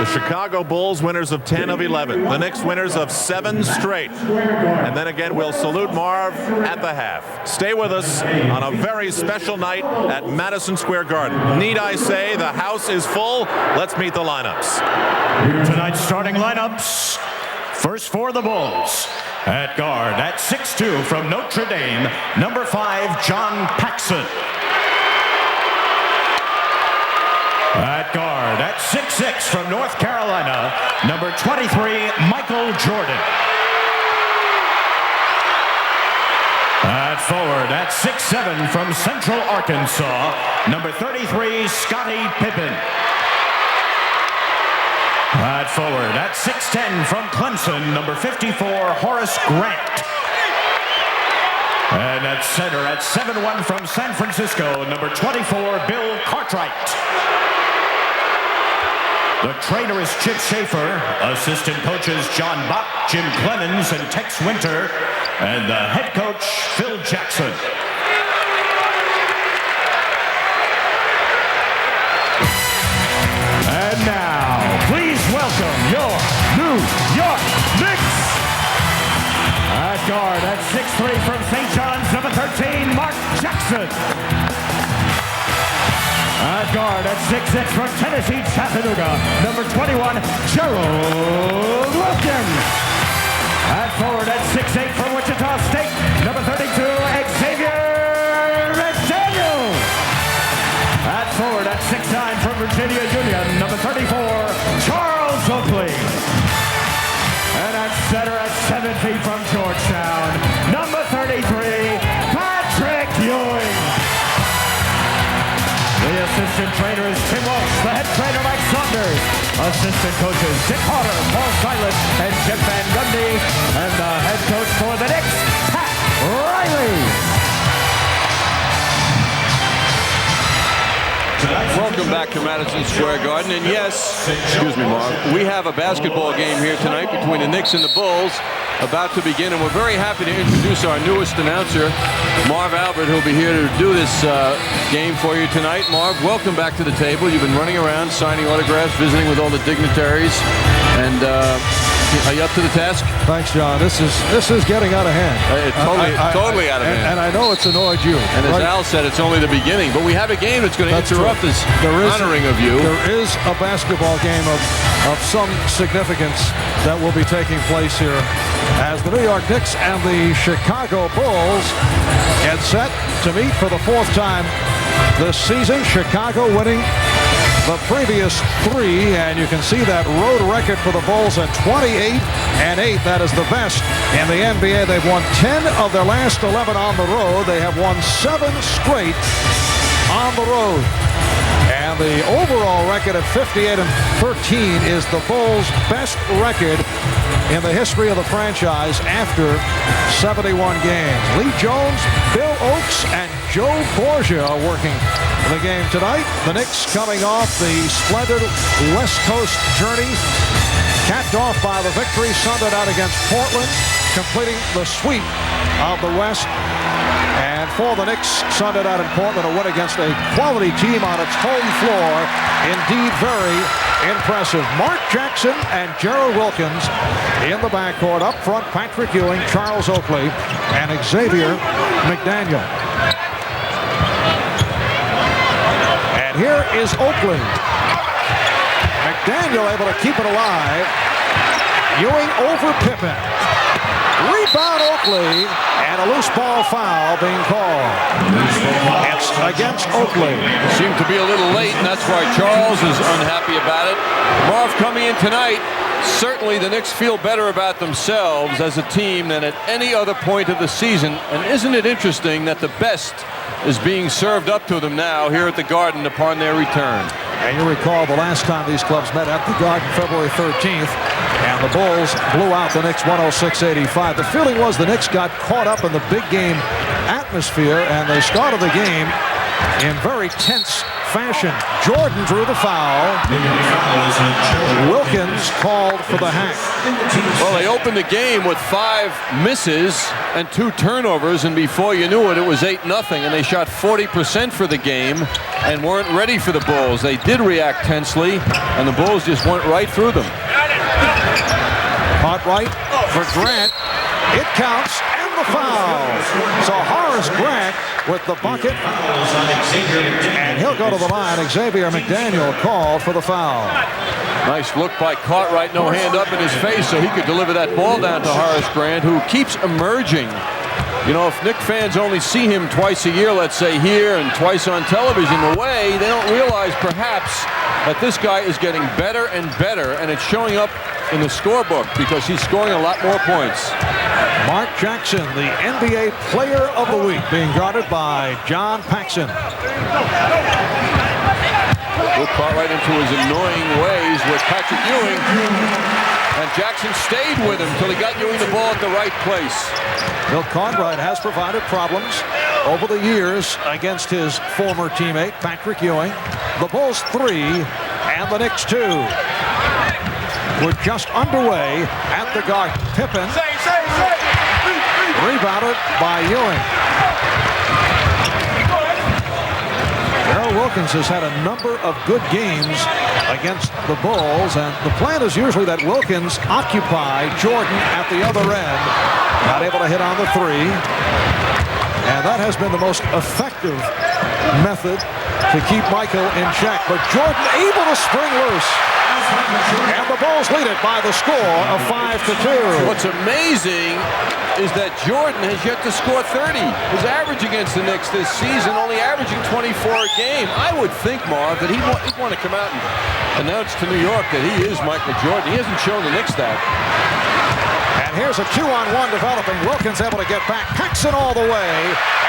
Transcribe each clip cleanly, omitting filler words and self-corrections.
The Chicago Bulls winners of 10 of 11. The Knicks winners of 7 straight. And then again, we'll salute Marv at the half. Stay with us on a very special night at Madison Square Garden. Need I say, the house is full. Let's meet the lineups. Tonight's starting lineups. First for the Bulls. At guard, at 6'2" from Notre Dame, number 5, John Paxson. At guard, at 6'6" from North Carolina, number 23, Michael Jordan. At forward, at 6'7" from Central Arkansas, number 33, Scottie Pippen. At forward, at 6'10" from Clemson, number 54, Horace Grant. And at center, at 7'1" from San Francisco, number 24, Bill Cartwright. The trainer is Chip Schaefer, assistant coaches John Bott, Jim Clemens, and Tex Winter, and the head coach, Phil Jackson. And now, please welcome your New York Knicks. At guard, at 6'3" from St. John's, number 13, Mark Jackson. At guard, at 6'6" from Tennessee, Chattanooga, number 21, Gerald Wilkin. At forward, at 6'8" from Wichita State, number 32, Xavier McDaniel. At forward, at 6'9" from Virginia Union, number 34, Charles Oakley. And at center, at 7 feet from Georgetown, number 33, Patrick Ewing. The assistant trainer is Tim Walsh, the head trainer Mike Saunders, assistant coaches Dick Harder, Paul Silas, and Jeff Van Gundy, and the head coach for the Knicks, Pat Riley. Welcome back to Madison Square Garden, and yes, excuse me, Marv, we have a basketball game here tonight between the Knicks and the Bulls about to begin, and we're very happy to introduce our newest announcer, Marv Albert, who'll be here to do this game for you tonight. Marv, welcome back to the table. You've been running around signing autographs, visiting with all the dignitaries, and are you up to the task? Thanks, John. This is getting out of hand. Totally out of hand. And I know it's annoyed you. And as Al said, it's only the beginning. But we have a game that's going to interrupt this honoring of you. There is a basketball game of some significance that will be taking place here as the New York Knicks and the Chicago Bulls get set to meet for the 4th time this season. Chicago winning the previous 3, and you can see that road record for the Bulls at 28-8. That is the best in the NBA. They've won 10 of their last 11 on the road. They have won 7 straight on the road. And the overall record of 58-13 is the Bulls' best record in the history of the franchise after 71 games. Lee Jones, Bill Oakes, and Joe Borgia are working the game tonight. The Knicks coming off the splendid West Coast journey, capped off by the victory Sunday night against Portland, completing the sweep of the West. And for the Knicks, Sunday night in Portland, a win against a quality team on its home floor. Indeed, very impressive. Mark Jackson and Gerald Wilkins in the backcourt. Up front, Patrick Ewing, Charles Oakley, and Xavier McDaniel. And here is Oakley. McDaniel able to keep it alive. Ewing over Pippen. Rebound Oakley, and a loose ball foul being called. It's against Oakley. Seemed to be a little late, and that's why Charles is unhappy about it. Marv, coming in tonight, certainly the Knicks feel better about themselves as a team than at any other point of the season. And isn't it interesting that the best is being served up to them now here at the Garden upon their return? And you recall the last time these clubs met at the Garden, February 13th, and the Bulls blew out the Knicks 106-85. The feeling was the Knicks got caught up in the big game atmosphere, and they started the game in very tense fashion. Jordan drew the foul. Wilkins called for the hack. Well, they opened the game with 5 misses and 2 turnovers, and before you knew it, it was 8-0, and they shot 40% for the game and weren't ready for the Bulls. They did react tensely, and the Bulls just went right through them. Caught right for Grant. It counts, and the foul. So Horace Grant with the bucket, and he'll go to the line. Xavier McDaniel called for the foul. Nice look by Cartwright, no hand up in his face, so he could deliver that ball down to Horace Grant, who keeps emerging. You know, if Knick fans only see him twice a year, let's say here, and twice on television away, they don't realize perhaps that this guy is getting better and better, and it's showing up in the scorebook because he's scoring a lot more points. Mark Jackson, the NBA Player of the Week, being guarded by John Paxson. Will Cartwright into his annoying ways with Patrick Ewing, and Jackson stayed with him until he got Ewing the ball at the right place. Bill Cartwright has provided problems over the years against his former teammate Patrick Ewing. The Bulls 3 and the Knicks 2. We're just underway at the Garden. Pippen rebounded by Ewing. Darrell Wilkins has had a number of good games against the Bulls, and the plan is usually that Wilkins occupy Jordan at the other end. Not able to hit on the 3. And that has been the most effective method to keep Michael in check. But Jordan able to spring loose. And the Bulls lead it by the score of 5-2. What's amazing is that Jordan has yet to score 30. His average against the Knicks this season only averaging 24 a game. I would think, Marv, that he'd want to come out and announce to New York that he is Michael Jordan. He hasn't shown the Knicks that. And here's a 2-on-1 developing. Wilkins able to get back. Paxson all the way.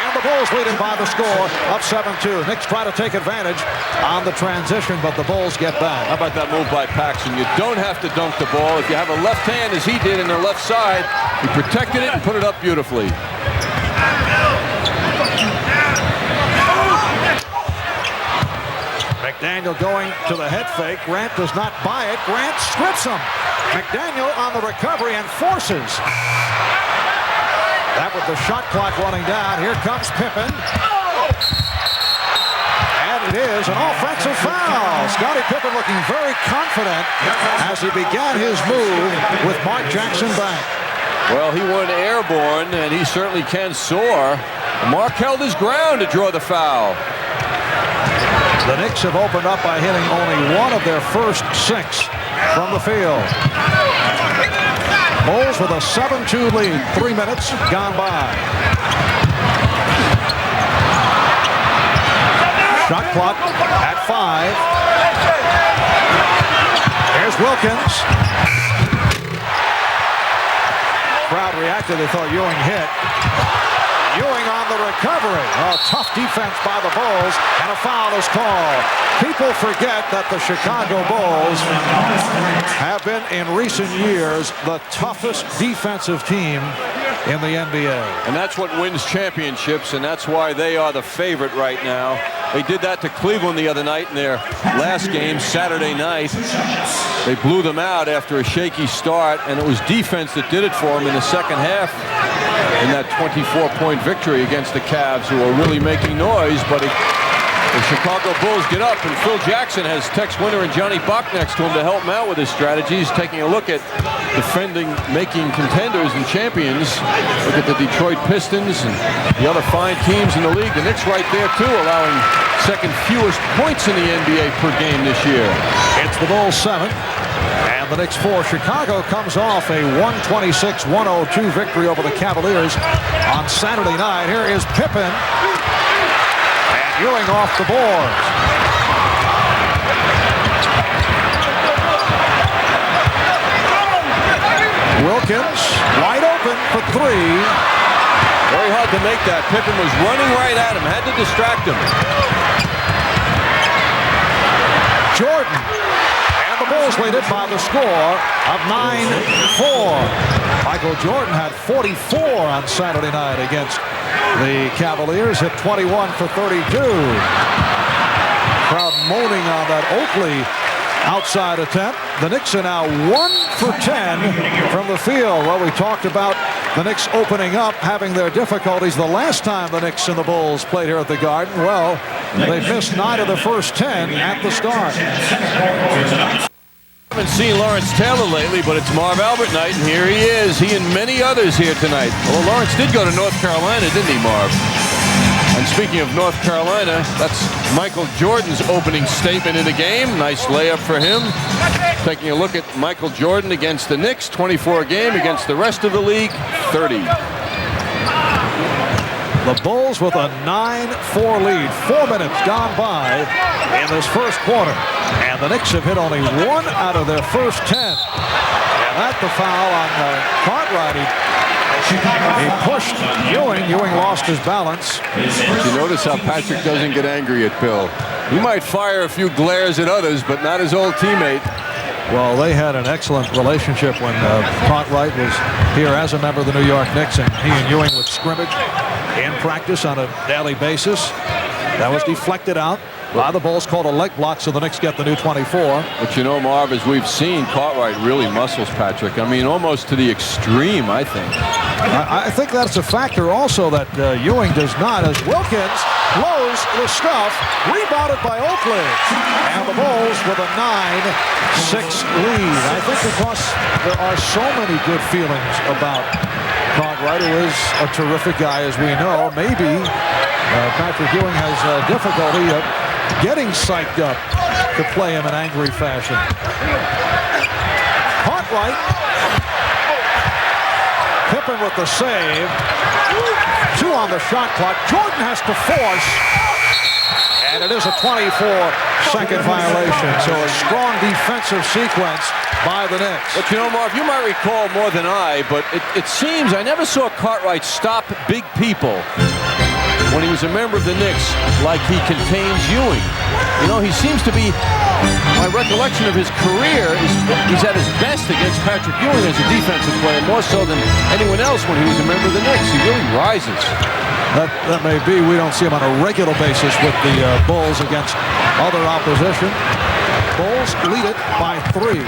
And the Bulls lead it by the score of 7-2. Knicks try to take advantage on the transition, but the Bulls get back. How about that move by Paxson? You don't have to dunk the ball. If you have a left hand, as he did in the left side, he protected it and put it up beautifully. McDaniel going to the head fake. Grant does not buy it. Grant strips him. McDaniel on the recovery and forces. That with the shot clock running down. Here comes Pippen. And it is an offensive foul. Scottie Pippen looking very confident as he began his move with Mark Jackson back. Well, he went airborne, and he certainly can soar. Mark held his ground to draw the foul. The Knicks have opened up by hitting only one of their first 6 from the field. Bulls with a 7-2 lead. 3 minutes gone by. Shot clock at 5. Here's Wilkins. Crowd reacted. They thought Ewing hit. Ewing on the recovery. Oh, tough defense by the Bulls, and a foul is called. People forget that the Chicago Bulls have been, in recent years, the toughest defensive team in the NBA. And that's what wins championships, and that's why they are the favorite right now. They did that to Cleveland the other night in their last game, Saturday night. They blew them out after a shaky start, and it was defense that did it for them in the second half in that 24-point victory against the Cavs, who are really making noise. But the Chicago Bulls get up, and Phil Jackson has Tex Winter and Johnny Bach next to him to help him out with his strategies, taking a look at defending, making contenders and champions. Look at the Detroit Pistons and the other fine teams in the league. The Knicks right there, too, allowing second fewest points in the NBA per game this year. It's the Bulls 7 and the Knicks 4. Chicago comes off a 126-102 victory over the Cavaliers on Saturday night. Here is Pippen. And Ewing off the boards. Wilkins wide open for 3. Very hard to make that. Pippen was running right at him, had to distract him. Jordan, and the Bulls lead it by the score of 9-4. Michael Jordan had 44 on Saturday night against the Cavaliers, hit 21 for 32. Crowd moaning on that Oakley outside attempt. The Knicks are now 1 for 10 from the field. Well, we talked about the Knicks opening up, having their difficulties the last time the Knicks and the Bulls played here at the Garden. Well, they've missed 9 of the first 10 at the start. I haven't seen Lawrence Taylor lately, but it's Marv Albert night, and here he is. He and many others here tonight. Well, Lawrence did go to North Carolina, didn't he, Marv? And speaking of North Carolina, that's Michael Jordan's opening statement in the game. Nice layup for him. Taking a look at Michael Jordan against the Knicks, 24 a game, against the rest of the league, 30. The Bulls with a 9-4 lead. 4 minutes gone by in this first quarter. And the Knicks have hit only 1 out of their first 10. And that's the foul on Cartwright. He pushed Ewing. Ewing lost his balance. You notice how Patrick doesn't get angry at Bill. He might fire a few glares at others, but not his old teammate. Well, they had an excellent relationship when Cartwright was here as a member of the New York Knicks, and he and Ewing would scrimmage in practice on a daily basis. That was deflected out by the Bulls, called a leg block, so the Knicks get the new 24. But you know, Marv, as we've seen, Cartwright really muscles Patrick. I mean, almost to the extreme, I think. I think that's a factor also that Ewing does not, as Wilkins blows the stuff, rebounded by Oakley. And the Bulls with a 9-6 lead. I think because there are so many good feelings about Cartwright, who is a terrific guy, as we know. Maybe Patrick Ewing has difficulty getting psyched up to play him in angry fashion. Cartwright. Pippen with the save. 2 on the shot clock. Jordan has to force. And it is a 24-second violation. So a strong defensive sequence by the Knicks. But you know, Marv, you might recall more than I, but it seems I never saw Cartwright stop big people when he was a member of the Knicks like he contains Ewing. You know, he seems to be, my recollection of his career is he's at his best against Patrick Ewing as a defensive player, more so than anyone else when he was a member of the Knicks. He really rises. That may be. We don't see him on a regular basis with the Bulls against other opposition. Bulls lead it by 3.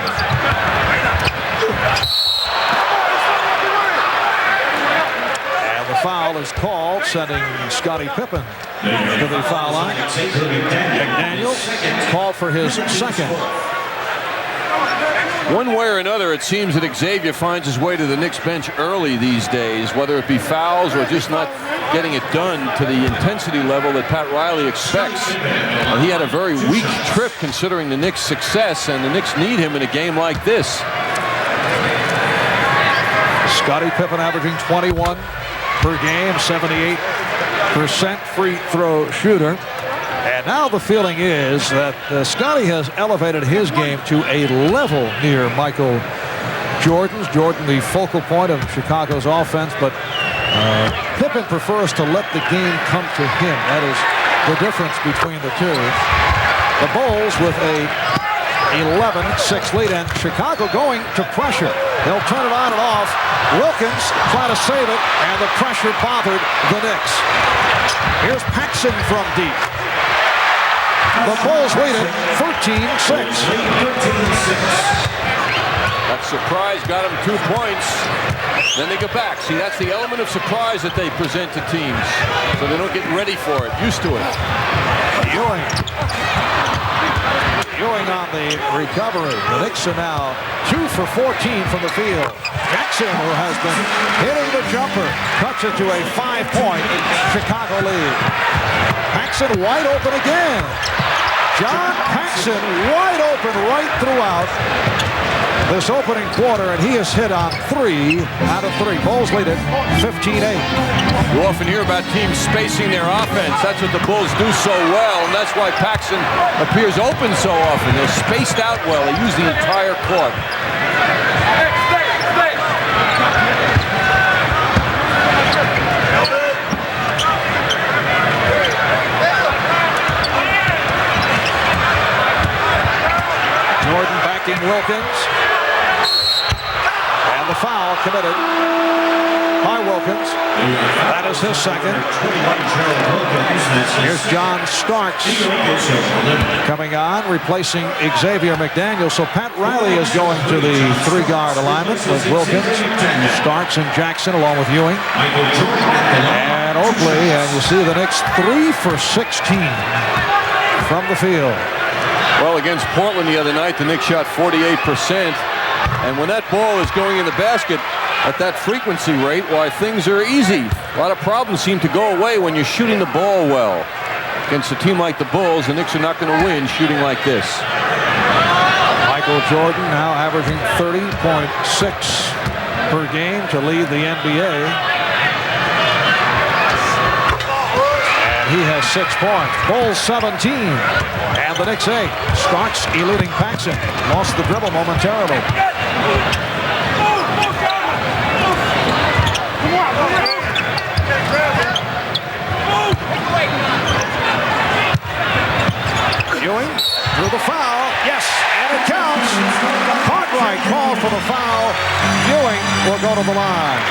Foul is called, sending Scottie Pippen to the foul line. McDaniels called for his second. One way or another, it seems that Xavier finds his way to the Knicks bench early these days, whether it be fouls or just not getting it done to the intensity level that Pat Riley expects. He had a very weak trip considering the Knicks' success, and the Knicks need him in a game like this. Scottie Pippen averaging 21 per game, 78% free throw shooter. And now the feeling is that Scottie has elevated his game to a level near Michael Jordan's. Jordan, the focal point of Chicago's offense, but Pippen prefers to let the game come to him. That is the difference between the two. The Bulls with a 11-6 lead, and Chicago going to pressure. They'll turn it on and off. Wilkins trying to save it, and the pressure bothered the Knicks. Here's Paxson from deep. The Bulls lead it 13-6. That surprise got them 2 points. Then they go back. See, that's the element of surprise that they present to teams, so they don't get ready for it, used to it. Ewing on the recovery. The Knicks are now 2 for 14 from the field. Jackson, who has been hitting the jumper, cuts it to a 5-point Chicago lead. Paxson wide open again. John Paxson wide open right throughout this opening quarter, and he has hit on 3 out of 3. Bulls lead it 15-8. You often hear about teams spacing their offense. That's what the Bulls do so well, and that's why Paxson appears open so often. They're spaced out well. They use the entire court. Jordan backing Wilkins. And the foul committed by Wilkins. That is his second. Here's John Starks coming on, replacing Xavier McDaniel. So Pat Riley is going to the 3-guard alignment with Wilkins, Starks, and Jackson, along with Ewing. And Oakley, and you see the Knicks 3 for 16 from the field. Well, against Portland the other night, the Knicks shot 48%. And when that ball is going in the basket at that frequency rate, why, things are easy. A lot of problems seem to go away when you're shooting the ball well. Against a team like the Bulls, the Knicks are not going to win shooting like this. Michael Jordan now averaging 30.6 per game to lead the NBA. He has 6 points. Bulls 17. And the Knicks 8. Starks eluding Paxson. Lost the dribble momentarily. Ewing through the foul. Yes, and it counts. Cartwright called for the foul. Ewing will go to the line.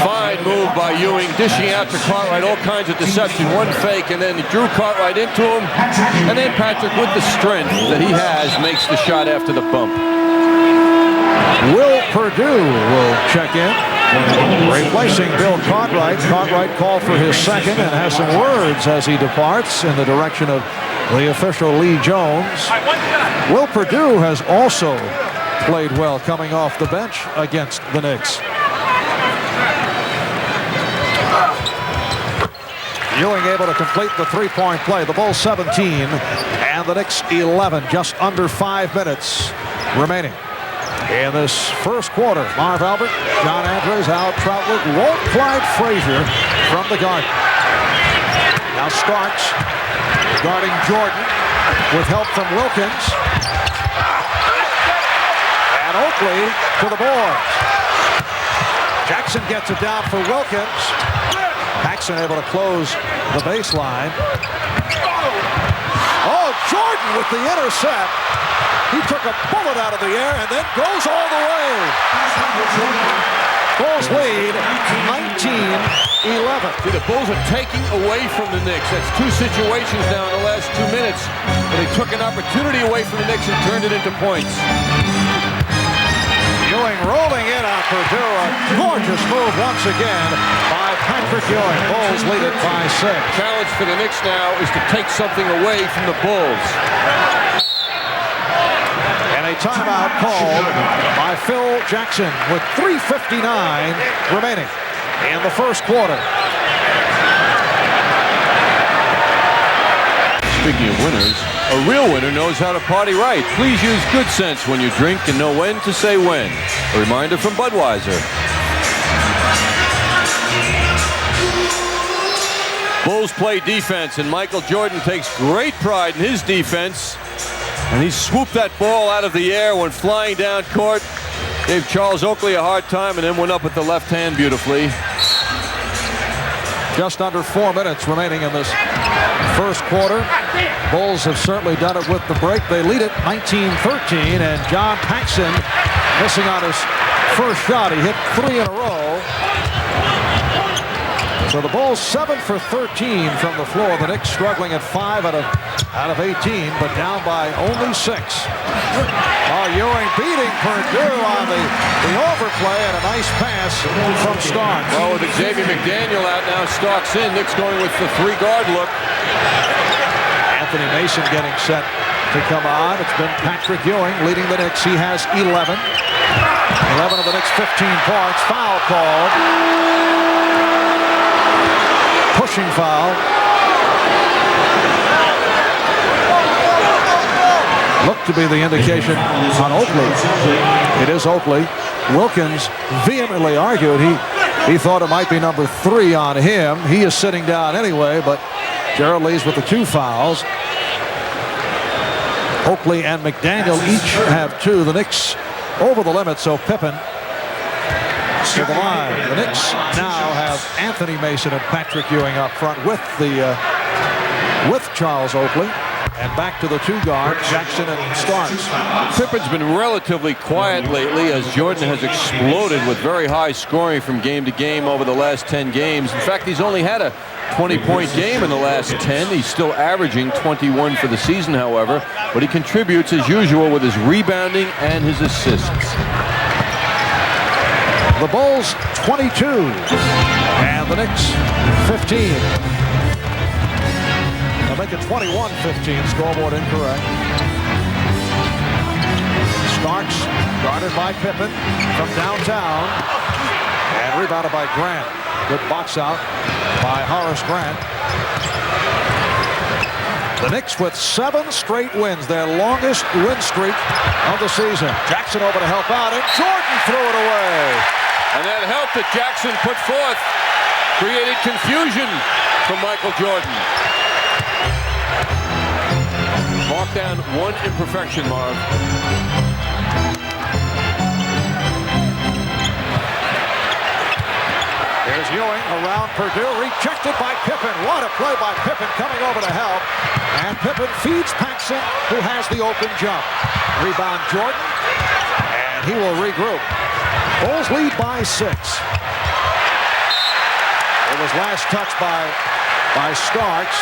Fine move by Ewing, dishing out to Cartwright, all kinds of deception. One fake, and then he drew Cartwright into him. And then Patrick, with the strength that he has, makes the shot after the bump. Will Perdue will check in, replacing Bill Cartwright. Cartwright called for his second and has some words as he departs in the direction of the official Lee Jones. Will Perdue has also played well coming off the bench against the Knicks. Ewing able to complete the 3-point play. The Bulls 17 and the Knicks 11. Just under 5 minutes remaining in this first quarter. Marv Albert, John Andrews, Al Troutwood, Walt Clyde Frazier from the Garden. Now Starks guarding Jordan with help from Wilkins. And Oakley to the boards. Jackson gets it down for Wilkins. Paxson able to close the baseline. Oh, Jordan with the intercept. He took a bullet out of the air and then goes all the way. Bulls lead 19-11. See, the Bulls are taking away from the Knicks. That's 2 situations now in the last 2 minutes. But they took an opportunity away from the Knicks and turned it into points. Ewing rolling in on Perdue. A gorgeous move once again by Patrick Ewing. Bulls lead it by 6. Challenge for the Knicks now is to take something away from the Bulls. And a timeout called by Phil Jackson with 3:59 remaining in the first quarter. Speaking of winners, a real winner knows how to party right. Please use good sense when you drink and know when to say when. A reminder from Budweiser. Bulls play defense, and Michael Jordan takes great pride in his defense. And he swooped that ball out of the air, went flying down court, gave Charles Oakley a hard time, and then went up with the left hand beautifully. Just under 4 minutes remaining in this first quarter. Bulls have certainly done it with the break. They lead it 19-13, and John Paxson missing on his first shot. He hit 3 in a row. So the Bulls 7 for 13 from the floor. The Knicks struggling at 5 out of 18, but down by only 6. Oh, Ewing beating Perdue on the overplay, and a nice pass from Starks. Well, with Xavier McDaniel out now, Starks in. Knicks going with the 3-guard look. Anthony Mason getting set to come on. It's been Patrick Ewing leading the Knicks. He has 11. 11 of the Knicks' 15 points. Foul called. Pushing foul. Looked to be the indication on Oakley. It is Oakley. Wilkins vehemently argued he thought it might be number 3 on him. He is sitting down anyway, but Gerald Lee's with the 2 fouls. Oakley and McDaniel each have 2. The Knicks over the limit, so Pippen to the line. The Knicks now have Anthony Mason and Patrick Ewing up front with Charles Oakley. And back to the two guards, Jackson and Starks. Pippen's been relatively quiet lately as Jordan has exploded with very high scoring from game to game over the last 10 games. In fact, he's only had a 20-point game in the last 10. He's still averaging 21 for the season, however, but he contributes as usual with his rebounding and his assists. The Bulls 22 and the Knicks 15. I think a 21-15 scoreboard incorrect. Starks guarded by Pippen from downtown and rebounded by Grant. Good box out by Horace Grant. The Knicks with 7 straight wins, their longest win streak of the season. Jackson over to help out, and Jordan threw it away. And that help that Jackson put forth created confusion for Michael Jordan. Mark down one imperfection, Marv. Here's Ewing around Purdue, rejected by Pippen. What a play by Pippen coming over to help. And Pippen feeds Paxson, who has the open jump. Rebound Jordan, and he will regroup. Bulls lead by 6. It was last touched by Starks,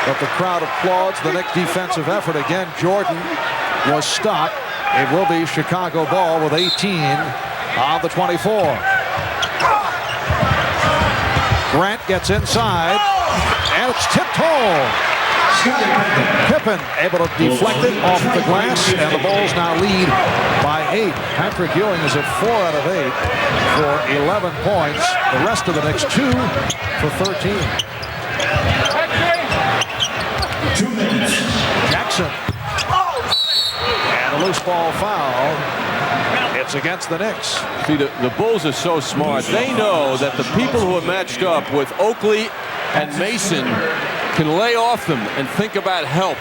but the crowd applauds the Knicks' defensive effort. Again, Jordan was stopped. It will be Chicago ball with 18 on the 24. Grant gets inside, and it's tipped home. Pippen able to deflect it off the glass, and the Bulls now lead by 8. Patrick Ewing is at 4 out of 8 for 11 points. The rest of the Knicks 2 for 13. 2 minutes. Jackson. And a loose ball foul. It's against the Knicks. See, the Bulls are so smart. They know that the people who are matched up with Oakley and Mason can lay off them and think about help.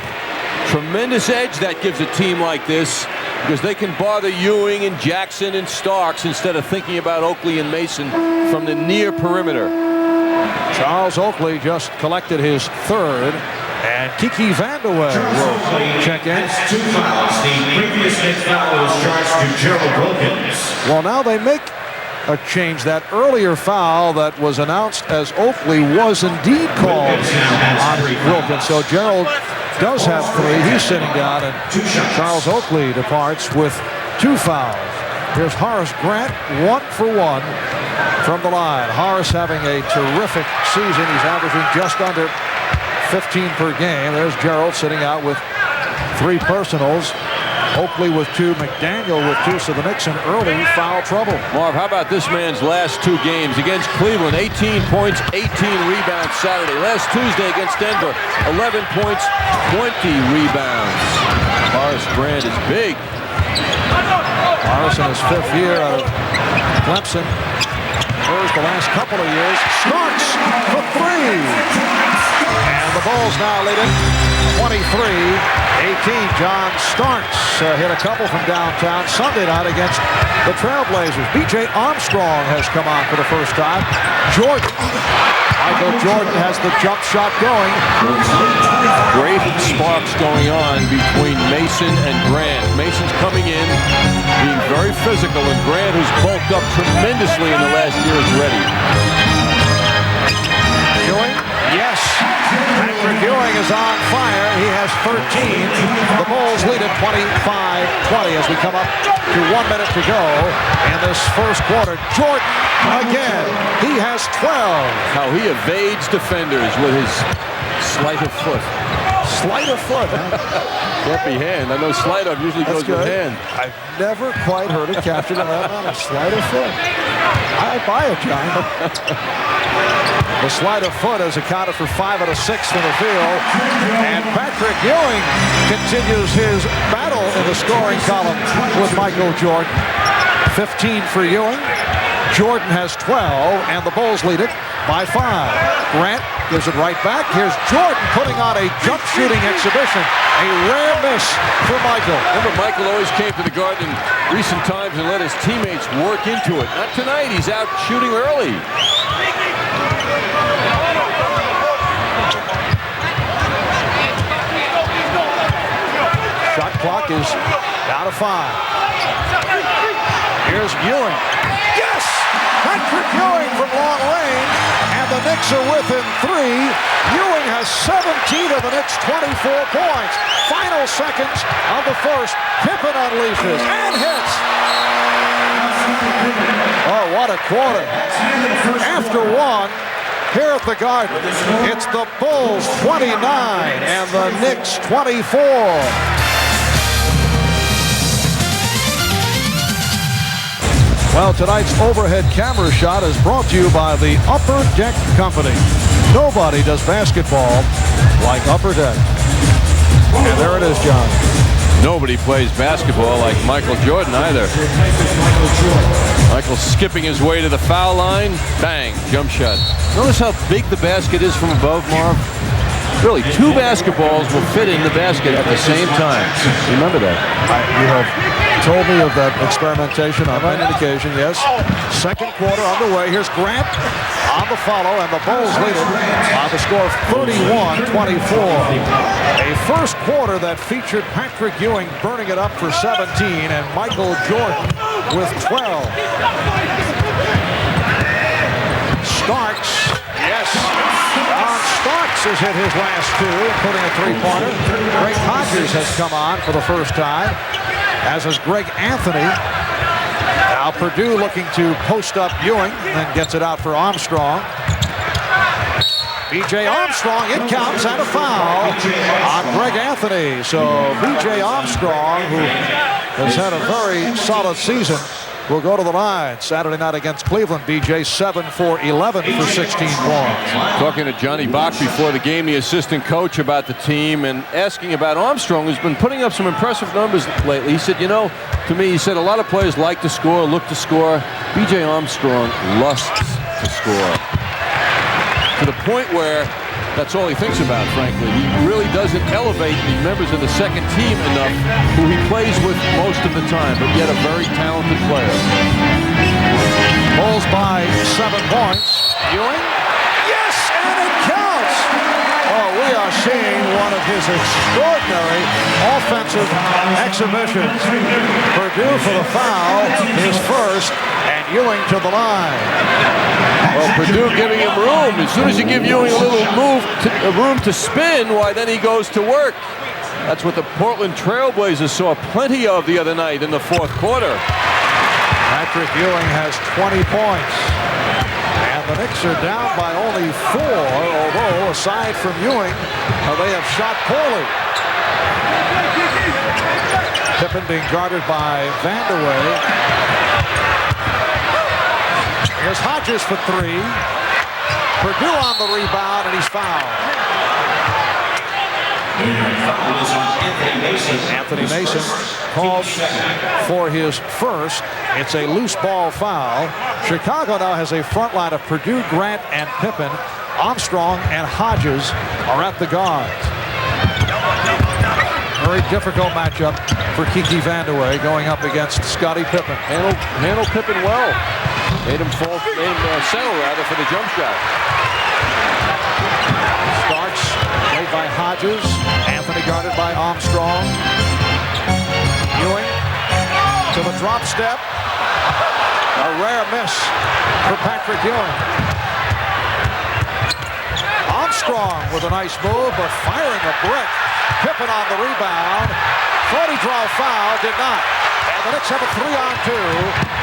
Tremendous edge that gives a team like this, because they can bother Ewing and Jackson and Starks instead of thinking about Oakley and Mason from the near perimeter. Charles Oakley just collected his 3rd, and Kiki Vandeweghe will check in. 2 fouls. The previous Knicks foul was charged to Gerald Wilkins. Well, now they make a change. That earlier foul that was announced as Oakley was indeed called on Wilkins. So Gerald does have 3. He's sitting down, and Charles Oakley departs with 2 fouls. Here's Horace Grant, 1 for 1 from the line. Horace having a terrific season. He's averaging just under 15 per game. There's Gerald sitting out with 3 personals. Oakley with 2, McDaniel with 2, so the Knicks in early foul trouble. Marv, how about this man's last 2 games? Against Cleveland, 18 points, 18 rebounds Saturday. Last Tuesday against Denver, 11 points, 20 rebounds. Horace Grant is big. Horace in his 5th year out of Clemson. First the last couple of years. Starks for 3. And the Bulls now lead it 23-18. John Starks hit a couple from downtown Sunday night against the Trailblazers. B.J. Armstrong has come on for the first time. Michael Jordan has the jump shot going. Great sparks going on between Mason and Grant. Mason's coming in, being very physical, and Grant, who's bulked up tremendously in the last year, is ready. Ewing, yes. Patrick Ewing is on fire. He has 13. The Bulls lead at 25-20 as we come up to 1 minute to go in this first quarter. Jordan again. He has 12. How he evades defenders with his sleight of foot. Sleight of foot, huh? Can't be hand. I know sleight of usually goes with hand. I've never quite heard it captured on that amount of sleight of foot. I buy it, John. The sleight of foot has accounted for 5 out of 6 from the field. And Patrick Ewing continues his battle in the scoring column with Michael Jordan. 15 for Ewing. Jordan has 12, and the Bulls lead it by 5. Grant gives it right back. Here's Jordan putting on a jump shooting exhibition. A rare miss for Michael. Remember, Michael always came to the Garden in recent times and let his teammates work into it. Not tonight. He's out shooting early. clock is down to 5. Here's Ewing. Yes! Patrick Ewing from long range, and the Knicks are within 3. Ewing has 17 of the Knicks' 24 points. Final seconds of the first. Pippen unleashes and hits. Oh, what a quarter. After 1, here at the Garden, it's the Bulls 29 and the Knicks 24. Well, tonight's overhead camera shot is brought to you by the Upper Deck Company. Nobody does basketball like Upper Deck. And there it is, John. Nobody plays basketball like Michael Jordan either. Michael skipping his way to the foul line. Bang, jump shot. Notice how big the basket is from above, Marv? Really, 2 basketballs will fit in the basket at the same time. Remember that. You have told me of that experimentation on many occasion, yes. Second quarter underway. Here's Grant on the follow, and the Bulls lead it on the score of 31-24. A first quarter that featured Patrick Ewing burning it up for 17 and Michael Jordan with 12. Starks, yes. John Starks has hit his last 2, including a 3-pointer. Greg Hodges has come on for the first time, as is Greg Anthony. Now Purdue looking to post up Ewing, and then gets it out for Armstrong. B.J. Armstrong, it counts, and a foul on Greg Anthony. So B.J. Armstrong, who has had a very solid season, will go to the line Saturday night against Cleveland. B.J. 7 for 11 for 16 points. Talking to Johnny Bach before the game, the assistant coach, about the team, and asking about Armstrong, who's been putting up some impressive numbers lately. He said, you know, to me, he said, a lot of players like to score, look to score. B.J. Armstrong lusts to score. To the point where that's all he thinks about, frankly. He really doesn't elevate the members of the second team enough, who he plays with most of the time, but yet a very talented player. Bulls by 7 points. Ewing? Yes, and it counts! Oh, we are seeing one of his extraordinary offensive exhibitions. Purdue for the foul, his first, and Ewing to the line. Well, Purdue giving him room. As soon as you give Ewing a little room to spin, why, then he goes to work. That's what the Portland Trailblazers saw plenty of the other night in the 4th quarter. Patrick Ewing has 20 points. And the Knicks are down by only 4, although, aside from Ewing, they have shot poorly. Pippen being guarded by Vandeweghe. Here's Hodges for 3. Purdue on the rebound, and he's fouled. Anthony Mason called for his first. It's a loose ball foul. Chicago now has a front line of Purdue, Grant, and Pippen. Armstrong and Hodges are at the guards. Very difficult matchup for Kiki Vandeweghe going up against Scottie Pippen. Handled Pippen well. Made him settle rather for the jump shot. Starks played by Hodges. Anthony guarded by Armstrong. Ewing to the drop step. A rare miss for Patrick Ewing. Armstrong with a nice move, but firing a brick. Pippen on the rebound. 40-draw foul, did not. And the Knicks have a 3-on-2.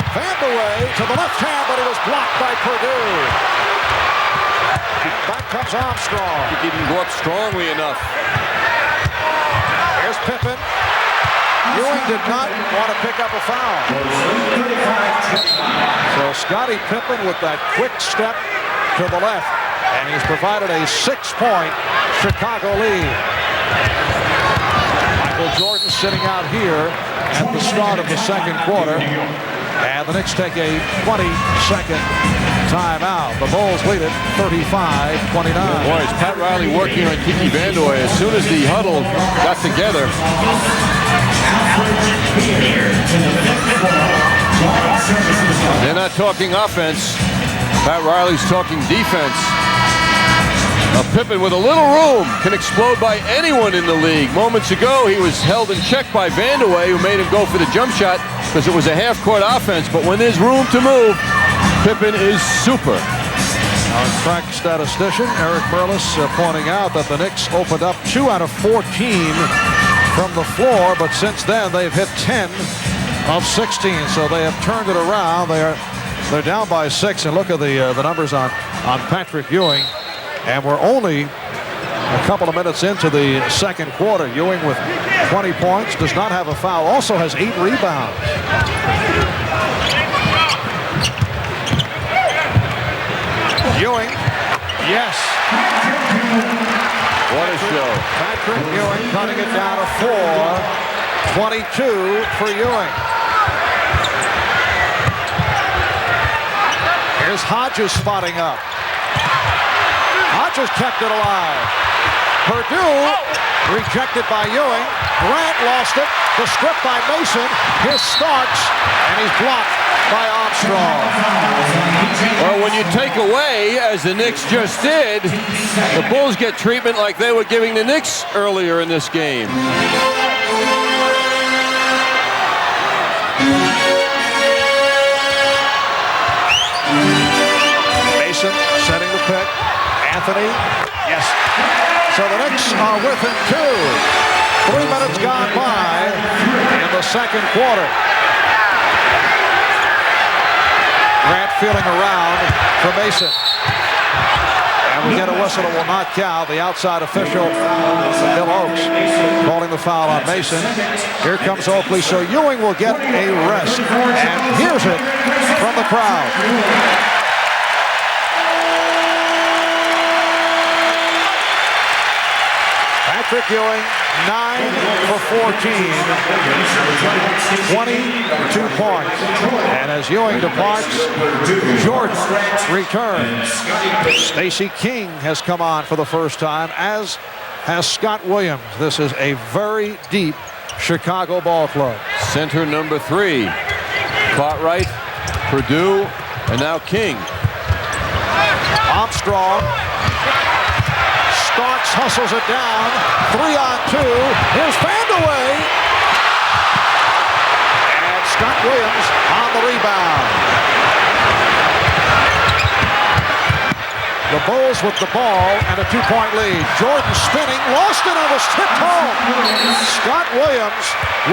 Vandeweghe to the left hand, but it was blocked by Purdue. Back comes Armstrong. He didn't go up strongly enough. Here's Pippen. Ewing did not want to pick up a foul. So Scottie Pippen with that quick step to the left, and he's provided a 6-point Chicago lead. Michael Jordan sitting out here at the start of the second quarter. And the Knicks take a 20-second timeout. The Bulls lead it 35-29. Boy, is Pat Riley working on Kiki Vandeweghe. As soon as the huddle got together. They're not talking offense. Pat Riley's talking defense. Pippen with a little room can explode by anyone in the league. Moments ago, he was held in check by Vandeweghe, who made him go for the jump shot because it was a half-court offense. But when there's room to move, Pippen is super. Our crack statistician, Eric Merlis, pointing out that the Knicks opened up 2 out of 14 from the floor, but since then they've hit 10 of 16, so they have turned it around. They're down by 6, and look at the numbers on Patrick Ewing, and we're only a couple of minutes into the second quarter. Ewing with 20 points, does not have a foul, also has 8 rebounds. Ewing, yes. What a show. Patrick Ewing cutting it down to 4. 22 for Ewing. Here's Hodges spotting up. Hodges kept it alive. Purdue rejected by Ewing. Grant lost it. The strip by Mason. Here's Starks, and he's blocked by Armstrong. Well, when you take away, as the Knicks just did, the Bulls get treatment like they were giving the Knicks earlier in this game. Mason setting the pick. Anthony, yes. So the Knicks are within 2. 3 minutes gone by in the second quarter. Grant feeling around for Mason. And we get a whistle that will not count. The outside official, Bill Oakes, calling the foul on Mason. Here comes Oakley, so Ewing will get a rest. And here's it from the crowd. Patrick Ewing, 9 for 14, 22 points. And as Ewing departs, Jordan returns. Stacey King has come on for the first time, as has Scott Williams. This is a very deep Chicago ball club. Center number 3. Cartwright, Purdue, and now King. Armstrong. Starks hustles it down. 3-on-2. Here's Vandeweghe. And Scott Williams on the rebound. The Bulls with the ball and a 2-point lead. Jordan spinning, lost it, and was tipped home. Scott Williams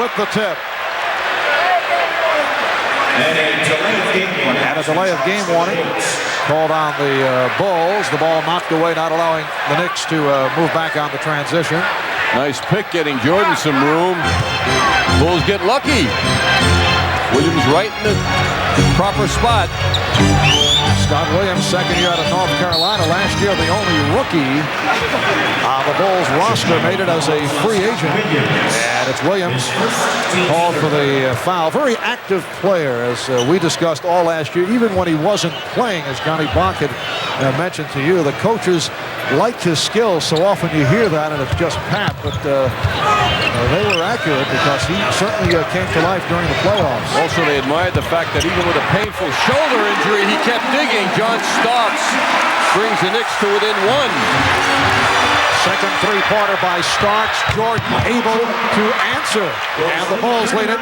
with the tip. And a delay of game warning called on the Bulls. The ball knocked away, not allowing the Knicks to move back on the transition. Nice pick, getting Jordan some room. Bulls get lucky. Williams right in the proper spot. Scott Williams, second year out of North Carolina. Last year, the only rookie on the Bulls roster, made it as a free agent. And it's Williams called for the foul. Very active player, as we discussed all last year, even when he wasn't playing, as Johnny Bach had mentioned to you. The coaches liked his skills. So often you hear that, and it's just pat. But they were accurate because he certainly came to life during the playoffs. Also, they admired the fact that even with a painful shoulder injury, he kept digging. John Starks brings the Knicks to within 1. Second three-pointer by Starks. Jordan able to answer. And the Bulls lead it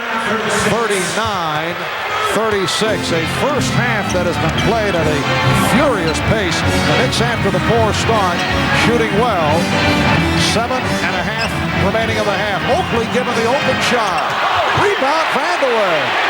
39-36. A first half that has been played at a furious pace. The Knicks, after the poor start, shooting well. 7.5 remaining in the half. Oakley given the open shot. Rebound Vandeweghe.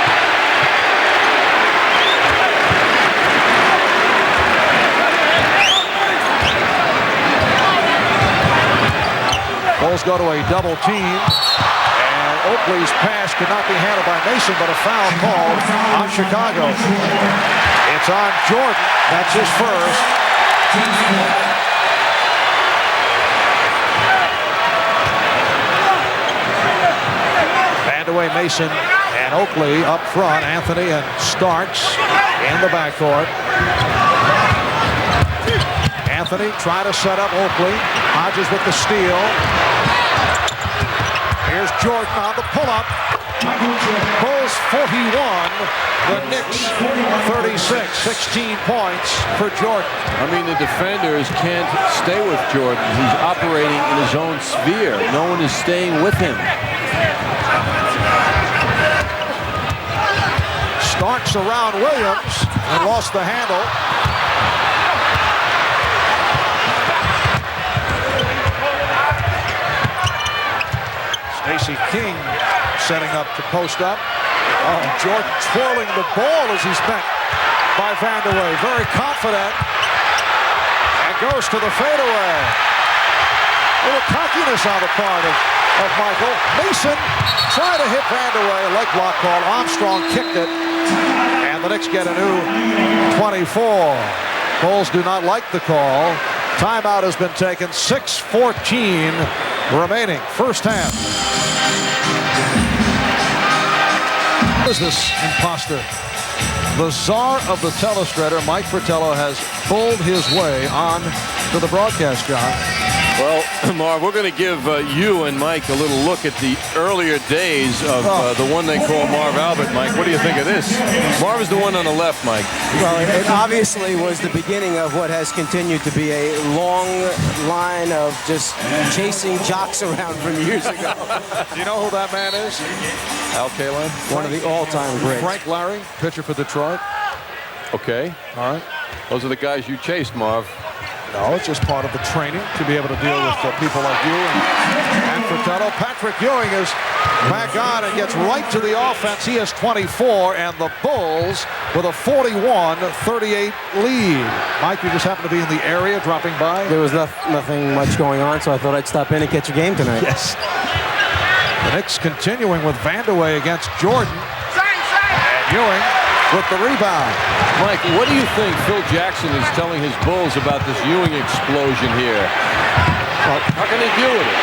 Bulls go to a double team, and Oakley's pass could not be handled by Mason, but a foul called on Chicago. It's on Jordan. That's his first. Vandeweghe, Mason, and Oakley up front. Anthony and Starks in the backcourt. Anthony trying to set up Oakley. Hodges with the steal. Here's Jordan on the pull-up. Bulls 41, the Knicks 36. 16 points for Jordan. I mean, the defenders can't stay with Jordan. He's operating in his own sphere. No one is staying with him. Starks around Williams and lost the handle. Stacey King setting up to post up. Oh, Jordan twirling the ball as he's met by Vanderway. Very confident. And goes to the fadeaway. A little cockiness on the part of Michael. Mason tried to hit Vanderway. Leg block call. Armstrong kicked it. And the Knicks get a new 24. Bulls do not like the call. Timeout has been taken. 6:14 remaining. First half. What is this imposter? The czar of the telestrator, Mike Fratello, has pulled his way on to the broadcast, John. Well, Marv, we're going to give you and Mike a little look at the earlier days of the one they call Marv Albert. Mike, what do you think of this? Marv is the one on the left, Mike. Well, it obviously was the beginning of what has continued to be a long line of just chasing jocks around from years ago. Do you know who that man is? Al Kaline? One of the all-time greats. Frank Larry, pitcher for Detroit. Okay. All right. Those are the guys you chased, Marv. No, it's just part of the training to be able to deal with people like you and Fratello. Patrick Ewing is back on and gets right to the offense. He has 24, and the Bulls with a 41-38 lead. Mike, you just happened to be in the area dropping by? There was nothing much going on, so I thought I'd stop in and catch a game tonight. Yes. The Knicks continuing with Vanderway against Jordan. And Ewing with the rebound. Mike, what do you think Phil Jackson is telling his Bulls about this Ewing explosion here? Well, how can they deal with it?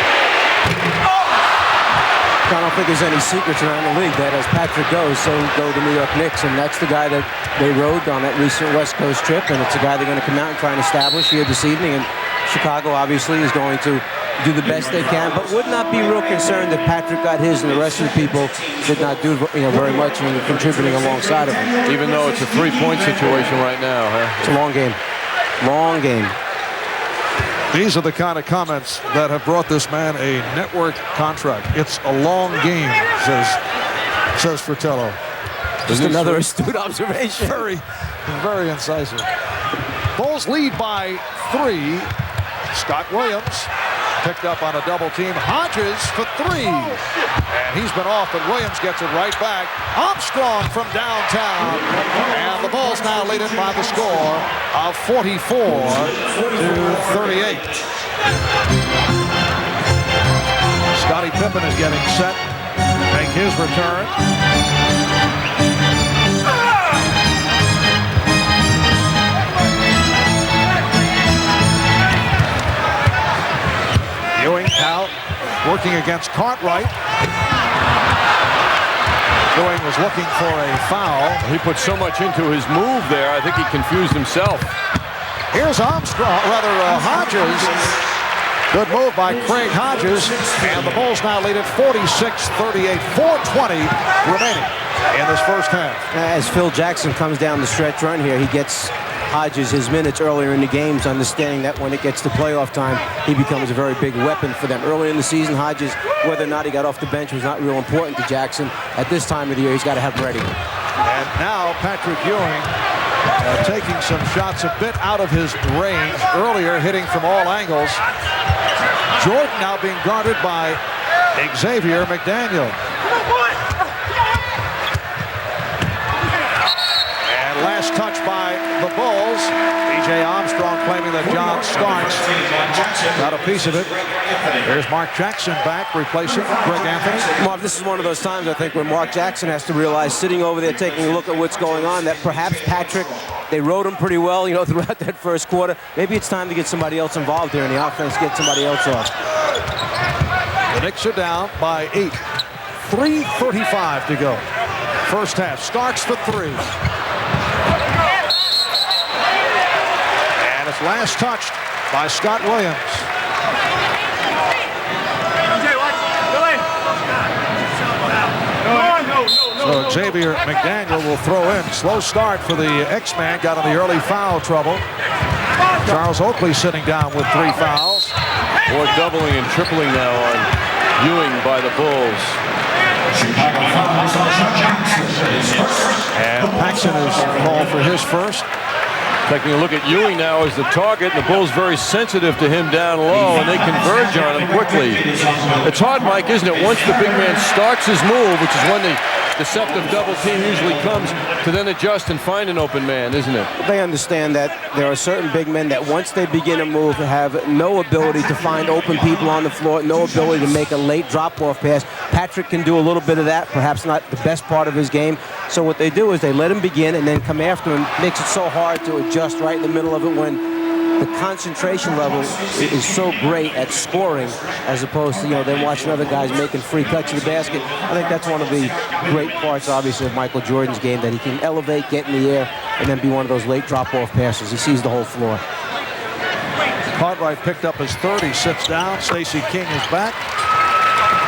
I don't think there's any secrets around the league that as Patrick goes, so go the New York Knicks, and that's the guy that they rode on that recent West Coast trip, and it's a guy they're going to come out and try and establish here this evening, and Chicago obviously is going to do the best they can, but would not be real concerned that Patrick got his and the rest of the people did not do very much in contributing alongside of him. Even though it's a three-point situation right now, huh? It's a long game. Long game. These are the kind of comments that have brought this man a network contract. It's a long game, says Fratello. Just another astute observation. Very, very incisive. Bulls lead by 3. Scott Williams picked up on a double team. Hodges for 3. And he's been off, but Williams gets it right back. Armstrong from downtown. And the Bulls now lead it by the score of 44-38. Scottie Pippen is getting set to make his return. Ewing out, working against Cartwright. Ewing was looking for a foul. He put so much into his move there, I think he confused himself. Here's Hodges. Good move by Craig Hodges. And the Bulls now lead at 46-38, 4:20 remaining in this first half. As Phil Jackson comes down the stretch run here, he gets Hodges his minutes earlier in the games, understanding that when it gets to playoff time, he becomes a very big weapon for them. Early in the season, Hodges, whether or not he got off the bench, was not real important to Jackson. At this time of the year, he's got to have him ready. And now Patrick Ewing taking some shots a bit out of his range. Earlier, hitting from all angles. Jordan now being guarded by Xavier McDaniel. And last touch by the Bulls. B.J. Armstrong claiming that John Starks got a piece of it. There's Mark Jackson back, replacing Greg Anthony. Mark, this is one of those times, I think, when Mark Jackson has to realize, sitting over there taking a look at what's going on, that perhaps Patrick, they rode him pretty well, throughout that first quarter. Maybe it's time to get somebody else involved here in the offense, get somebody else off. The Knicks are down by 8. 3:35 to go. First half. Starks for 3. And it's last touched by Scott Williams. So Xavier McDaniel will throw in. Slow start for the X-Man. Got in the early foul trouble. Charles Oakley sitting down with 3 fouls. More doubling and tripling now on Ewing by the Bulls. And Paxson is called for his first. Taking a look at Ewing now as the target, and the Bulls very sensitive to him down low, and they converge on him quickly. It's hard, Mike, isn't it? Once the big man starts his move, which is when the deceptive double team usually comes, to then adjust and find an open man, isn't it? They understand that there are certain big men that once they begin a move have no ability to find open people on the floor, no ability to make a late drop-off pass. Patrick can do a little bit of that, perhaps not the best part of his game. So what they do is they let him begin and then come after him. Makes it so hard to adjust right in the middle of it when the concentration level is so great at scoring as opposed to, them watching other guys making free cuts to the basket. I think that's one of the great parts, obviously, of Michael Jordan's game, that he can elevate, get in the air, and then be one of those late drop-off passes. He sees the whole floor. Cartwright picked up his third. He sits down. Stacey King is back.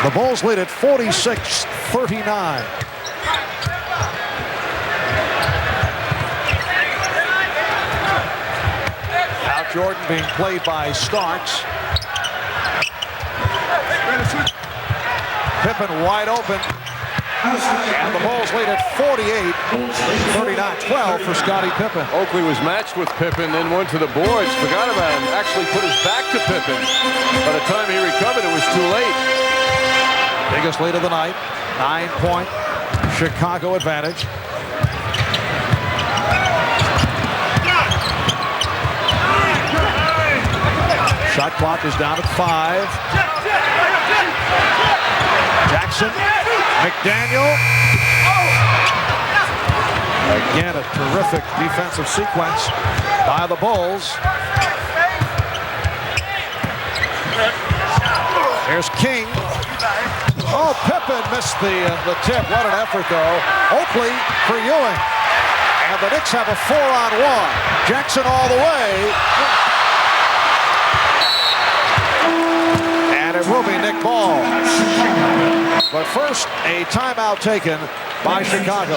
The Bulls lead at 46-39. Jordan being played by Starks. Pippen wide open. And the Bulls lead at 48-39-12 for Scottie Pippen. Oakley was matched with Pippen, then went to the boards, forgot about him, actually put his back to Pippen. By the time he recovered, it was too late. Biggest lead of the night. 9-point Chicago advantage. Shot clock is down at 5. Jackson, McDaniel. Again, a terrific defensive sequence by the Bulls. There's King. Oh, Pippen missed the tip. What an effort, though. Oakley for Ewing. And the Knicks have a 4-on-1. Jackson all the way. It will be Nick Ball. But first, a timeout taken by Chicago.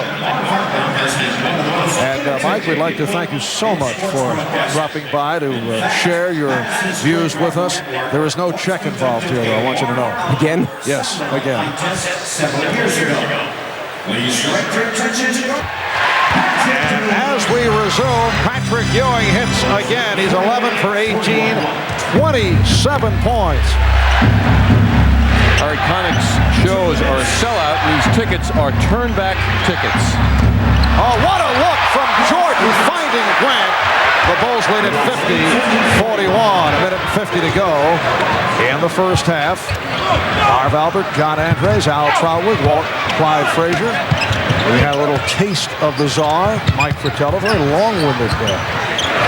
And Mike, we'd like to thank you so much for dropping by to share your views with us. There is no check involved here, though. I want you to know. Again? Yes, again. And as we resume, Patrick Ewing hits again. He's 11 for 18, 27 points. Our Iconics shows are a sellout, and these tickets are turn-back tickets. Oh, what a look from Jordan finding Grant. The Bulls lead at 50-41. A minute and 50 to go in the first half. Marv Albert, John Andres, Al Trotwood, Walt Clyde Frazier. We had a little taste of the czar, Mike Fratello. Very long-winded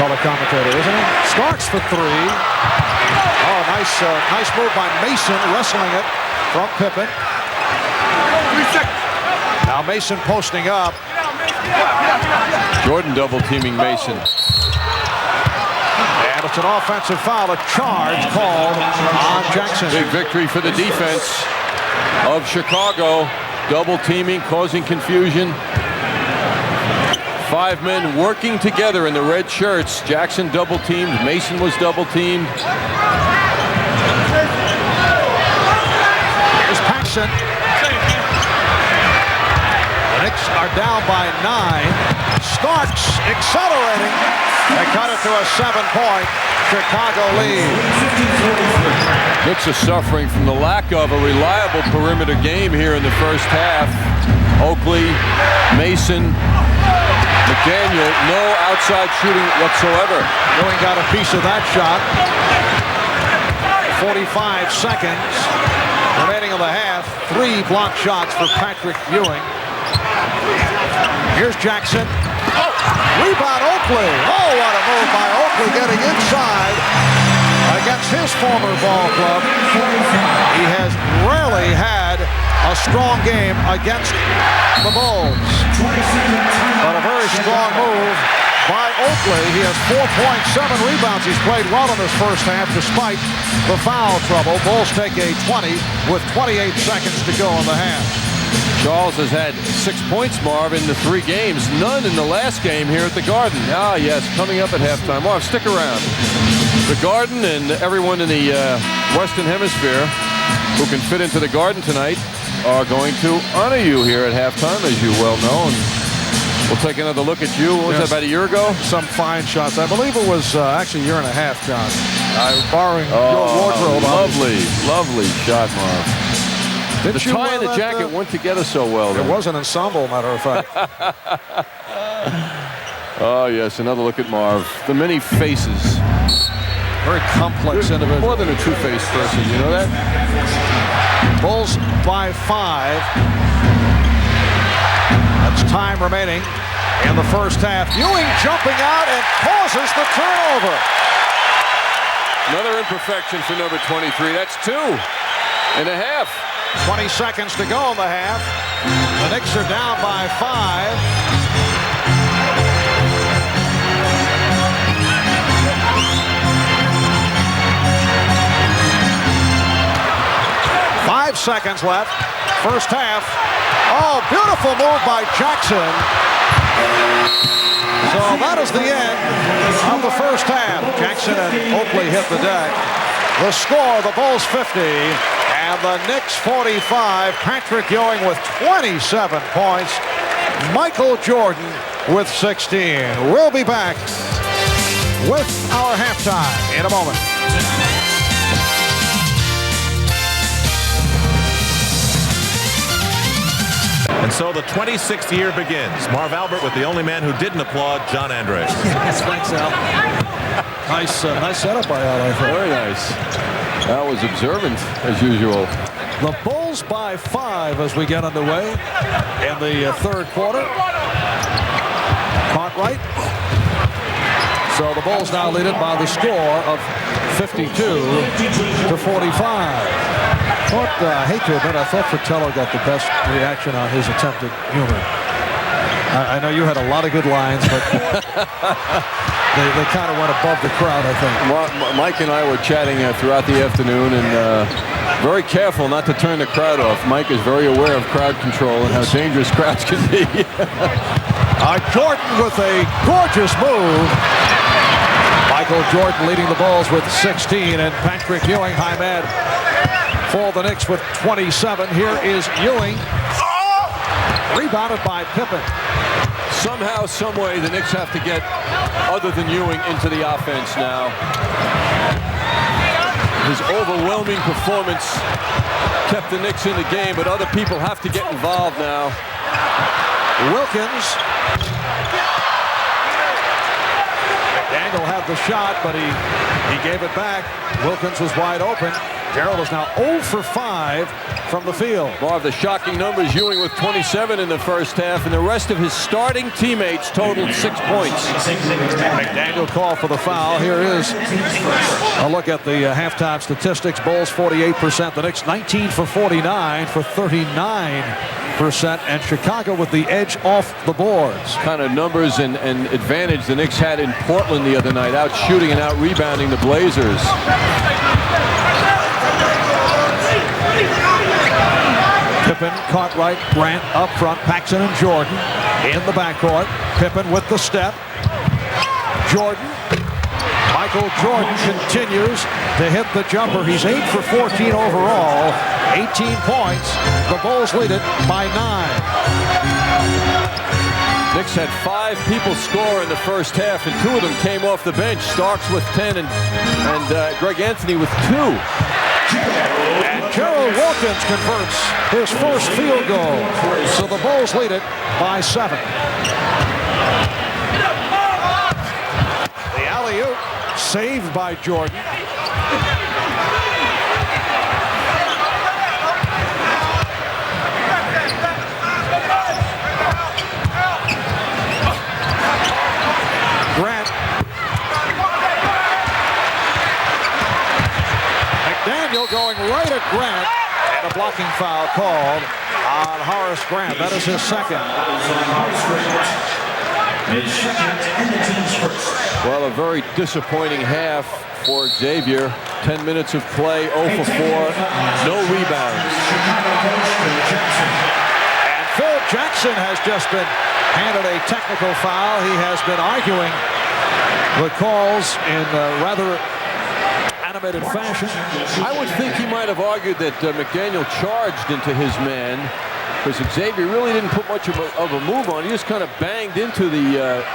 color commentator, isn't it? Starks for 3. Oh, nice move by Mason, wrestling it from Pippen. Now Mason posting up. Jordan double teaming Mason. And it's an offensive foul, a charge called on Jackson. Big victory for the defense of Chicago. Double teaming, causing confusion. 5 men working together in the red shirts. Jackson double teamed. Mason was double teamed. Here's Paxson. The Knicks are down by 9. Starks accelerating. They cut it to a 7-point Chicago lead. Knicks are suffering from the lack of a reliable perimeter game here in the first half. Oakley, Mason, McDaniel, no outside shooting whatsoever. Ewing got a piece of that shot. 45 seconds remaining in the half. 3 block shots for Patrick Ewing. Here's Jackson. Rebound Oakley. Oh, what a move by Oakley, getting inside against his former ball club. He has rarely had a strong game against the Bulls. But a very strong move by Oakley. He has 4 points, 7 rebounds. He's played well in this first half despite the foul trouble. Bulls take a 20 with 28 seconds to go in the half. Charles has had 6 points, Marv, in the 3 games. None in the last game here at the Garden. Ah, yes, coming up at halftime. Marv, stick around. The Garden and everyone in the Western Hemisphere who can fit into the Garden tonight are going to honor you here at halftime, as you well know. And we'll take another look at you. What was that, about a year ago? Some fine shots. I believe it was actually a year and a half, John. Borrowing your wardrobe. Lovely shot, Marv. The tie and the jacket went together so well. It was an ensemble, matter of fact. Oh, yes, another look at Marv. The many faces. Very complex individual. More than a two-faced person, you know that? Bulls by 5. That's time remaining in the first half. Ewing jumping out and causes the turnover. Another imperfection for number 23. That's 2.5. 20 seconds to go in the half. The Knicks are down by 5. Five seconds left. First half. Oh, beautiful move by Jackson. So that is the end of the first half. Jackson and Oakley hit the deck. The score, the Bulls 50 and the Knicks 45. Patrick Ewing with 27 points. Michael Jordan with 16. We'll be back with our halftime in a moment. And so the 26th year begins. Marv Albert with the only man who didn't applaud, John Andres. Yes, thanks, Al. Nice setup by Al, I think. Very nice. Al was observant, as usual. The Bulls by 5 as we get underway in the third quarter. Caught right. So the Bulls now lead it by the score of 52-45. I hate to admit, I thought Fratello got the best reaction on his attempted humor. I know you had a lot of good lines, but they kind of went above the crowd, I think. Mike and I were chatting throughout the afternoon, and very careful not to turn the crowd off. Mike is very aware of crowd control and how dangerous crowds can be. Jordan with a gorgeous move. Michael Jordan leading the Bulls with 16, and Patrick Ewing, high man, for the Knicks with 27. Here is Ewing. Rebounded by Pippen. Somehow, someway, the Knicks have to get other than Ewing into the offense now. His overwhelming performance kept the Knicks in the game, but other people have to get involved now. Wilkins. McDaniel had the shot, but he gave it back. Wilkins was wide open. Gerald is now 0 for 5 from the field. Marv, the shocking numbers, Ewing with 27 in the first half, and the rest of his starting teammates totaled 6 points. McDaniel called for the foul. Here is a look at the halftime statistics. Bulls 48%, the Knicks 19 for 49 for 39%, and Chicago with the edge off the boards. Kind of numbers and advantage the Knicks had in Portland the other night, out shooting and out rebounding the Blazers. Pippen caught right, Grant up front, Paxson and Jordan in the backcourt. Pippen with the step. Jordan. Michael Jordan continues to hit the jumper. He's 8 for 14 overall, 18 points. The Bulls lead it by 9. Knicks had 5 people score in the first half, and 2 of them came off the bench. Starks with 10 and Greg Anthony with 2. And Gerald Wilkins converts his first field goal. So the Bulls lead it by 7. The alley-oop saved by Jordan. Grant. McDaniel going right at Grant, and a blocking foul called on Horace Grant. That is his second. Well, a very disappointing half for Xavier. 10 minutes of play, 0 for 4, no rebounds. Jackson has just been handed a technical foul. He has been arguing the calls in rather animated fashion. I would think he might have argued that McDaniel charged into his man, because Xavier really didn't put much of a move on. He just kind of banged into the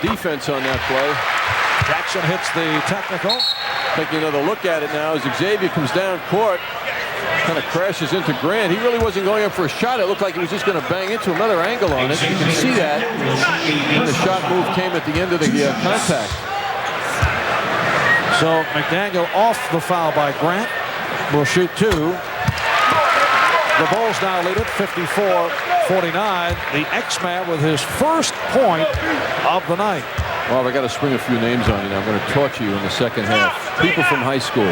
defense on that play. Jackson hits the technical. Taking another look at it now as Xavier comes down court, kind of crashes into Grant. He really wasn't going up for a shot. It looked like he was just going to bang into another angle on it. You can see that when the shot move came at the end of the contact. So McDaniel off the foul by Grant. Will shoot two. The Bulls now lead it 54-49. The X-Man with his first point of the night. Well, I got to spring a few names on you now. I'm going to torture you in the second half. People from high school.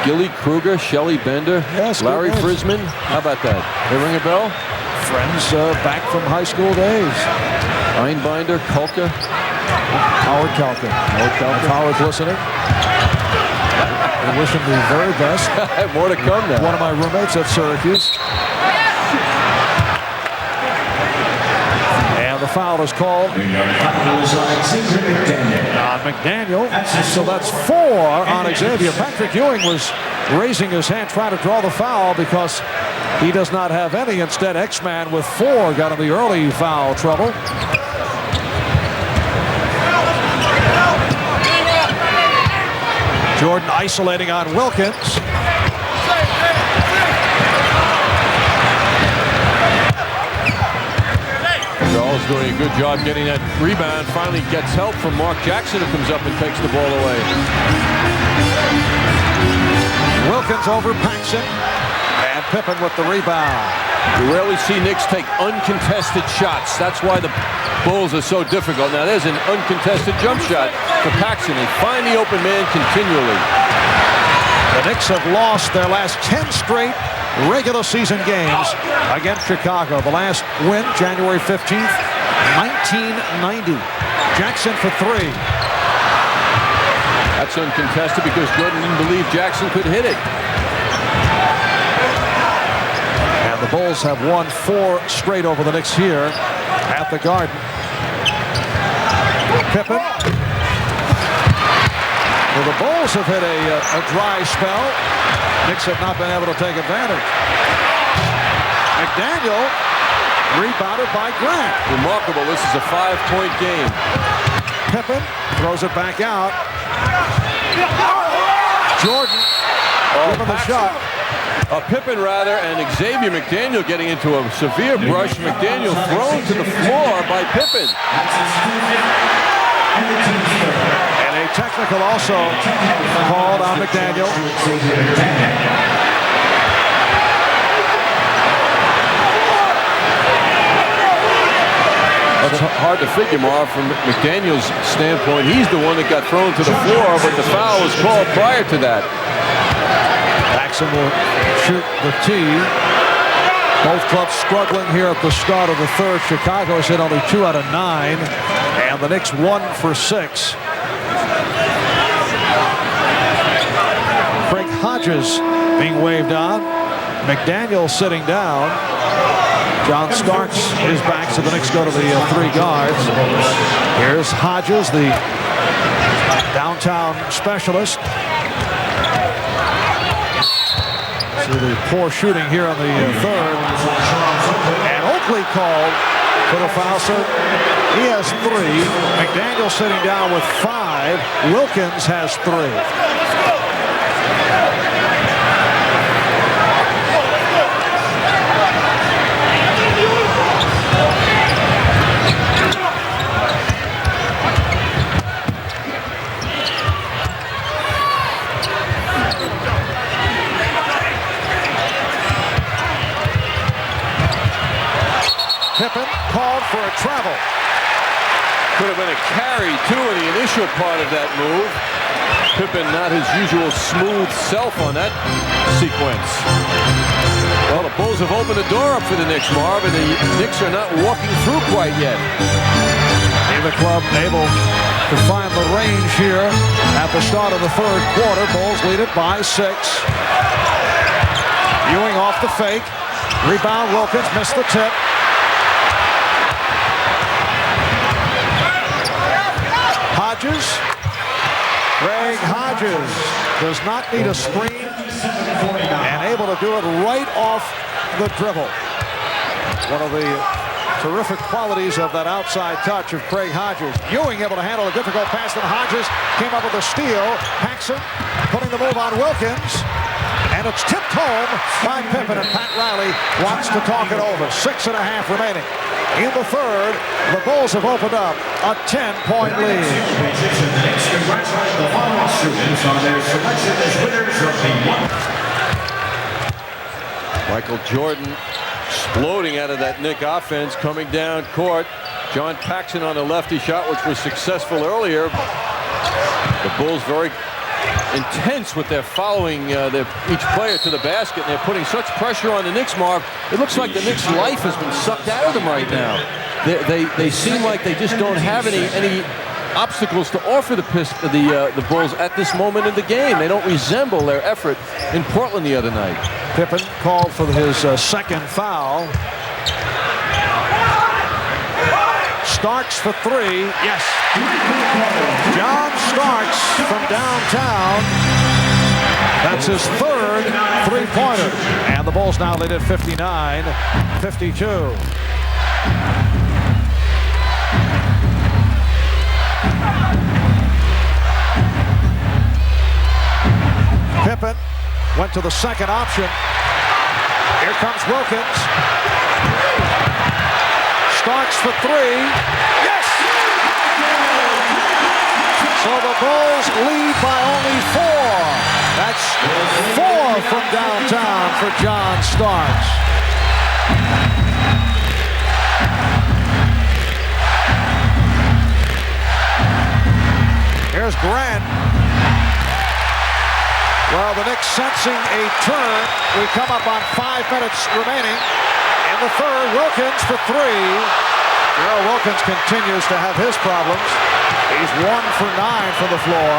Gilly Kruger, Shelly Bender, yes, Larry Frisman. How about that? They ring a bell? Friends back from high school days. Einbinder, Kulka. Howard Kalkin. If Howard's listening, I wish him the very best. More to come now. One of my roommates at Syracuse. And the foul is called on McDaniel. So that's 4 on Xavier. Patrick Ewing was raising his hand trying to draw the foul because he does not have any. Instead, X-Man with 4 got in the early foul trouble. Jordan isolating on Wilkins. Rawls doing a good job getting that rebound. Finally gets help from Mark Jackson, who comes up and takes the ball away. Wilkins over Paxson. And Pippen with the rebound. You rarely see Knicks take uncontested shots. That's why the Bulls are so difficult. Now there's an uncontested jump shot for Paxson. They find the open man continually. The Knicks have lost their last 10 straight regular season games against Chicago. The last win, January 15th, 1990. Jackson for 3. That's uncontested because Jordan didn't believe Jackson could hit it. And the Bulls have won 4 straight over the Knicks here at the Garden. Pippen. Well, the Bulls have hit a dry spell. Knicks have not been able to take advantage. McDaniel rebounded by Grant. Remarkable. This is a 5-point game. Pippen throws it back out. Jordan given the shot. Pippen rather, and Xavier McDaniel getting into a severe brush. McDaniel thrown to the floor by Pippen. And a technical also called on McDaniel. It's hard to figure, Marv, from McDaniel's standpoint. He's the one that got thrown to the floor, but the foul was called prior to that. Paxson will shoot the tee. Both clubs struggling here at the start of the third. Chicago's hit only 2 out of 9, and the Knicks 1 for 6. Craig Hodges being waved on. McDaniel sitting down. John Starks is back, so the Knicks go to the 3 guards. Here's Hodges, the downtown specialist. See the poor shooting here on the third. And Oakley called for the foul, so he has 3. McDaniel sitting down with 5. Wilkins has 3. Pippen called for a travel. Could have been a carry, too, in the initial part of that move. Pippen not his usual smooth self on that sequence. Well, the Bulls have opened the door up for the Knicks, Marv, and the Knicks are not walking through quite yet. The club able to find the range here at the start of the third quarter. Bulls lead it by 6. Ewing off the fake. Rebound, Wilkins missed the tip. Hodges. Craig Hodges does not need a screen and able to do it right off the dribble. One of the terrific qualities of that outside touch of Craig Hodges. Ewing able to handle a difficult pass from Hodges. Came up with a steal. Paxson putting the move on Wilkins. And it's tipped home by Pippen, and Pat Riley wants to talk it over. 6.5 remaining. In the third, the Bulls have opened up a 10-point lead. The Knicks congratulate the following students on their selection as winners of the Michael Jordan exploding out of that Knick offense, coming down court. John Paxson on the lefty shot, which was successful earlier. The Bulls very intense with their following each player to the basket, and they're putting such pressure on the Knicks, Marv. It looks like the Knicks' life has been sucked out of them right now. They seem like they just don't have any obstacles to offer the Bulls at this moment in the game. They don't resemble their effort in Portland the other night. Pippen called for his second foul. Starks for three. Yes. John Starks from downtown. That's his third three-pointer. And the Bulls now lead at 59-52. Pippen went to the second option. Here comes Wilkins. Starks for three. Yes! So the Bulls lead by only 4. That's 4 from downtown for John Starks. Here's Grant. Well, the Knicks sensing a turn. We come up on 5 minutes remaining. In the third, Wilkins for 3. Gerald Wilkins continues to have his problems. He's 1 for 9 from the floor.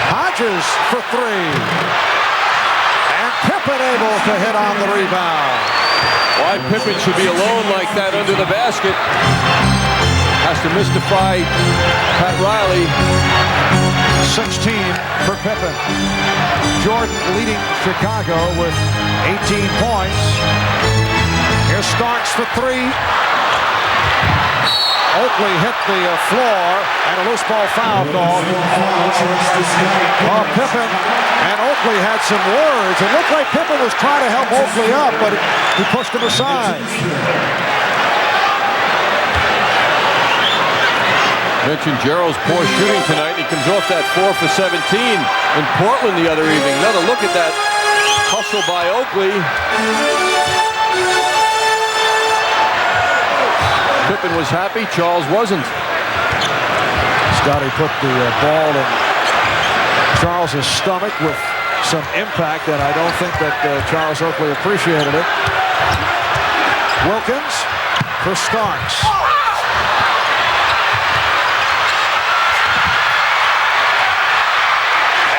Hodges for 3. And Pippen able to hit on the rebound. Why Pippen should be alone like that under the basket has to mystify Pat Riley. 16 for Pippen. Jordan leading Chicago with 18 points. Here's Starks for 3. Oakley hit the floor, and a loose ball foul call. Pippen and Oakley had some words. It looked like Pippen was trying to help Oakley up, but he pushed him aside. Mentioned Gerald's poor shooting tonight. He comes off that 4 for 17 in Portland the other evening. Another look at that hustle by Oakley. Pippen was happy. Charles wasn't. Scottie put the ball in Charles's stomach with some impact, and I don't think that Charles Oakley appreciated it. Wilkins for Starks.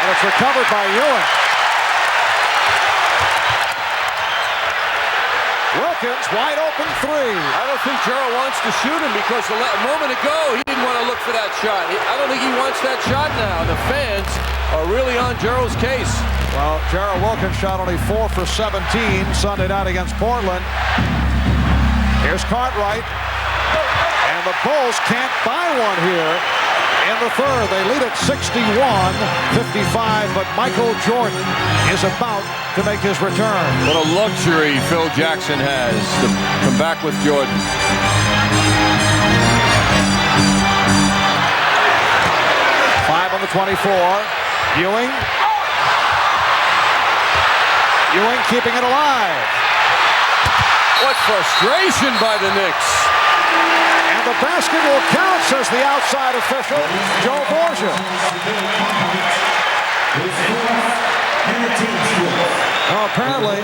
And it's recovered by Ewing. Wilkins, wide open 3. I don't think Gerald wants to shoot him because a moment ago he didn't want to look for that shot. I don't think he wants that shot now. The fans are really on Gerald's case. Well, Gerald Wilkins shot only 4 for 17 Sunday night against Portland. Here's Cartwright. And the Bulls can't buy one here. In the third, they lead at 61-55, but Michael Jordan is about to make his return. What a luxury Phil Jackson has to come back with Jordan. Five on the 24. Ewing. Ewing keeping it alive. What frustration by the Knicks. And the basket will count, says the outside official, Joe Borgia. Well, apparently,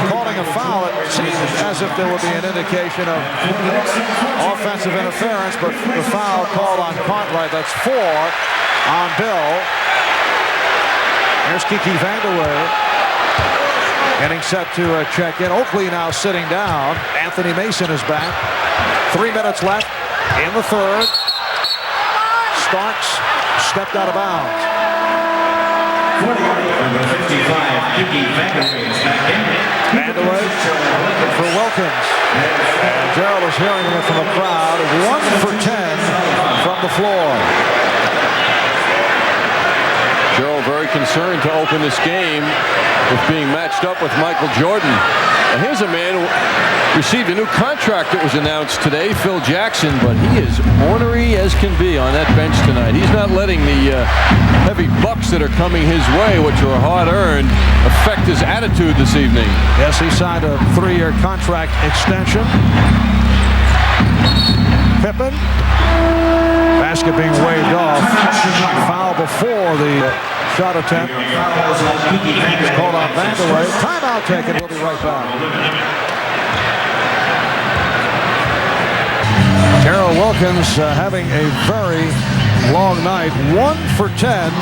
calling a foul, it seems as if there would be an indication of offensive interference, but the foul called on Cartwright. That's 4 on Bill. Here's Kiki Vandeweghe getting set to check in. Oakley now sitting down. Anthony Mason is back. 3 minutes left in the third. Starks stepped out of bounds. 55, Vandeweghe for Wilkins. And Gerald is hearing it from the crowd. 1 for 10 from the floor. Gerald very concerned to open this game with being matched up with Michael Jordan. And here's a man who received a new contract that was announced today, Phil Jackson, but he is ornery as can be on that bench tonight. He's not letting the heavy bucks that are coming his way, which are hard-earned, affect his attitude this evening. Yes, he signed a 3-year contract extension. Pippen. Basket being waved off. Foul before the shot attempt. It's called on Vandeweghe. Timeout taken. We'll be right back. Darrell Wilkins having a very long night. 1 for 10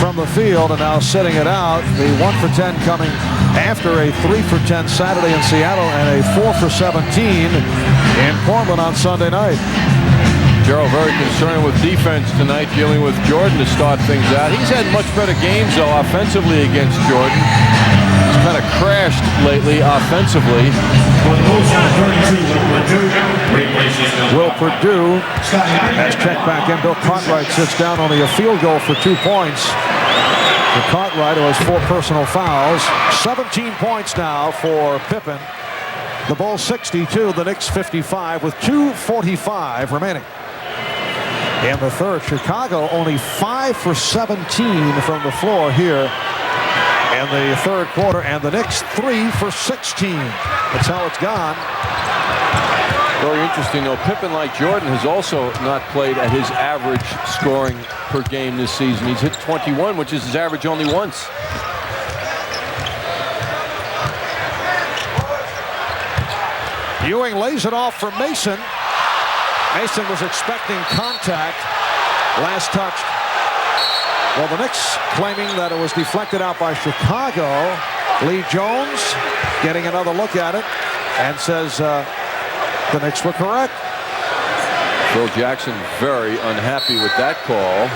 from the field and now sitting it out. The 1 for 10 coming after a 3 for 10 Saturday in Seattle and a 4 for 17 in Portland on Sunday night. Gerald very concerned with defense tonight, dealing with Jordan to start things out. He's had much better games, though, offensively against Jordan. He's kind of crashed lately offensively. Will Purdue has checked back in. Bill Cartwright sits down, only a field goal for 2 points. For Cartwright, who has 4 personal fouls. 17 points now for Pippen. The Bulls 62, the Knicks 55 with 2:45 remaining. In the third, Chicago only 5 for 17 from the floor here in the third quarter, and the Knicks 3 for 16. That's how it's gone. Very interesting, though. Pippen, like Jordan, has also not played at his average scoring per game this season. He's hit 21, which is his average only once. Ewing lays it off for Mason. Mason was expecting contact. Last touch. Well, the Knicks claiming that it was deflected out by Chicago. Lee Jones getting another look at it and says the Knicks were correct. Phil Jackson very unhappy with that call.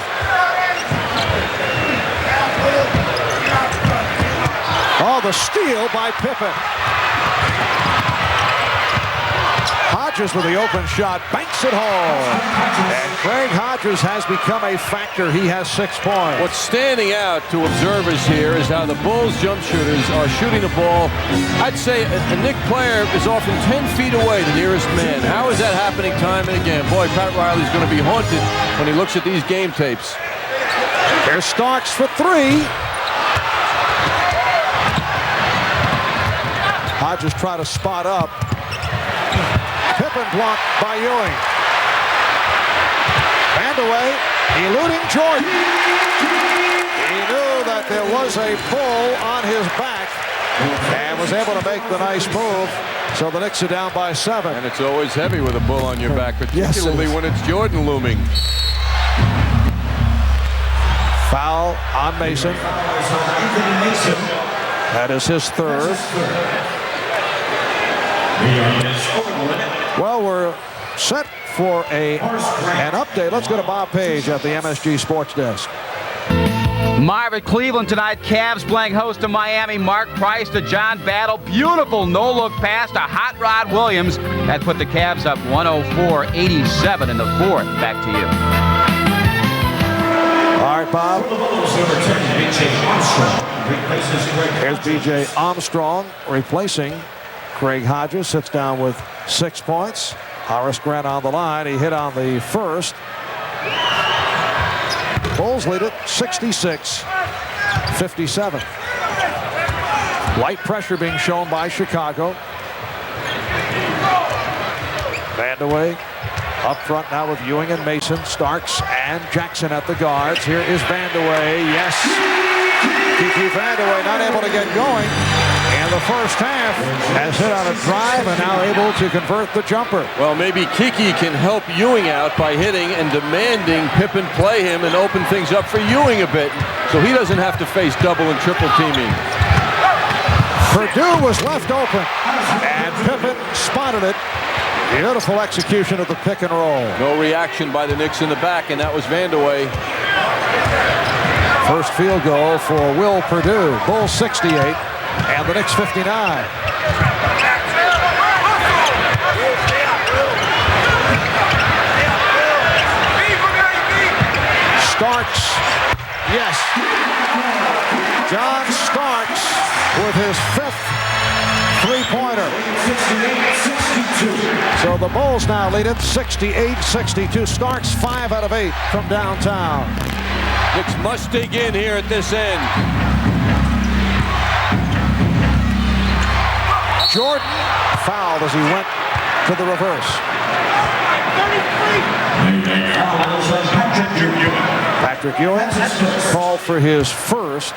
Oh, the steal by Pippen. Hodges with the open shot, banks it home. And Craig Hodges has become a factor. He has 6 points. What's standing out to observers here is how the Bulls jump shooters are shooting the ball. I'd say a Knick player is often 10 feet away, the nearest man. How is that happening time and again? Boy, Pat Riley's going to be haunted when he looks at these game tapes. Here's Starks for 3. Hodges try to spot up. Pippen blocked by Ewing. Vandeweghe eluding Jordan. He knew that there was a pull on his back and was able to make the nice move. So the Knicks are down by 7. And it's always heavy with a bull on your back, particularly when it's Jordan looming. Foul on Mason. That is his 3rd. Well, we're set for an update. Let's go to Bob Page at the MSG Sports Desk. Marv at Cleveland tonight. Cavs playing host to Miami. Mark Price to John Battle. Beautiful no-look pass to Hot Rod Williams. That put the Cavs up 104-87 in the fourth. Back to you. All right, Bob. Here's B.J. Armstrong replacing Craig Hodges. Sits down with 6 points. Horace Grant on the line. He hit on the first. Bulls lead it 66-57. Light pressure being shown by Chicago. Vandeweghe up front now with Ewing and Mason. Starks and Jackson at the guards. Here is Vandeweghe. Yes. Kiki Vandeweghe not able to get going in the first half. Has hit on a drive and now able to convert the jumper. Well, maybe Kiki can help Ewing out by hitting and demanding Pippen play him and open things up for Ewing a bit so he doesn't have to face double and triple teaming. Purdue was left open and Pippen spotted it. Beautiful execution of the pick and roll. No reaction by the Knicks in the back, and that was Vandeweghe. First field goal for Will Perdue. Bulls 68 and the Knicks 59. Starks, yes. John Starks with his 5th three-pointer. So the Bulls now lead it 68-62. Starks 5 out of 8 from downtown. Knicks must dig in here at this end. Jordan fouled as he went to the reverse. Patrick Ewing called for his first.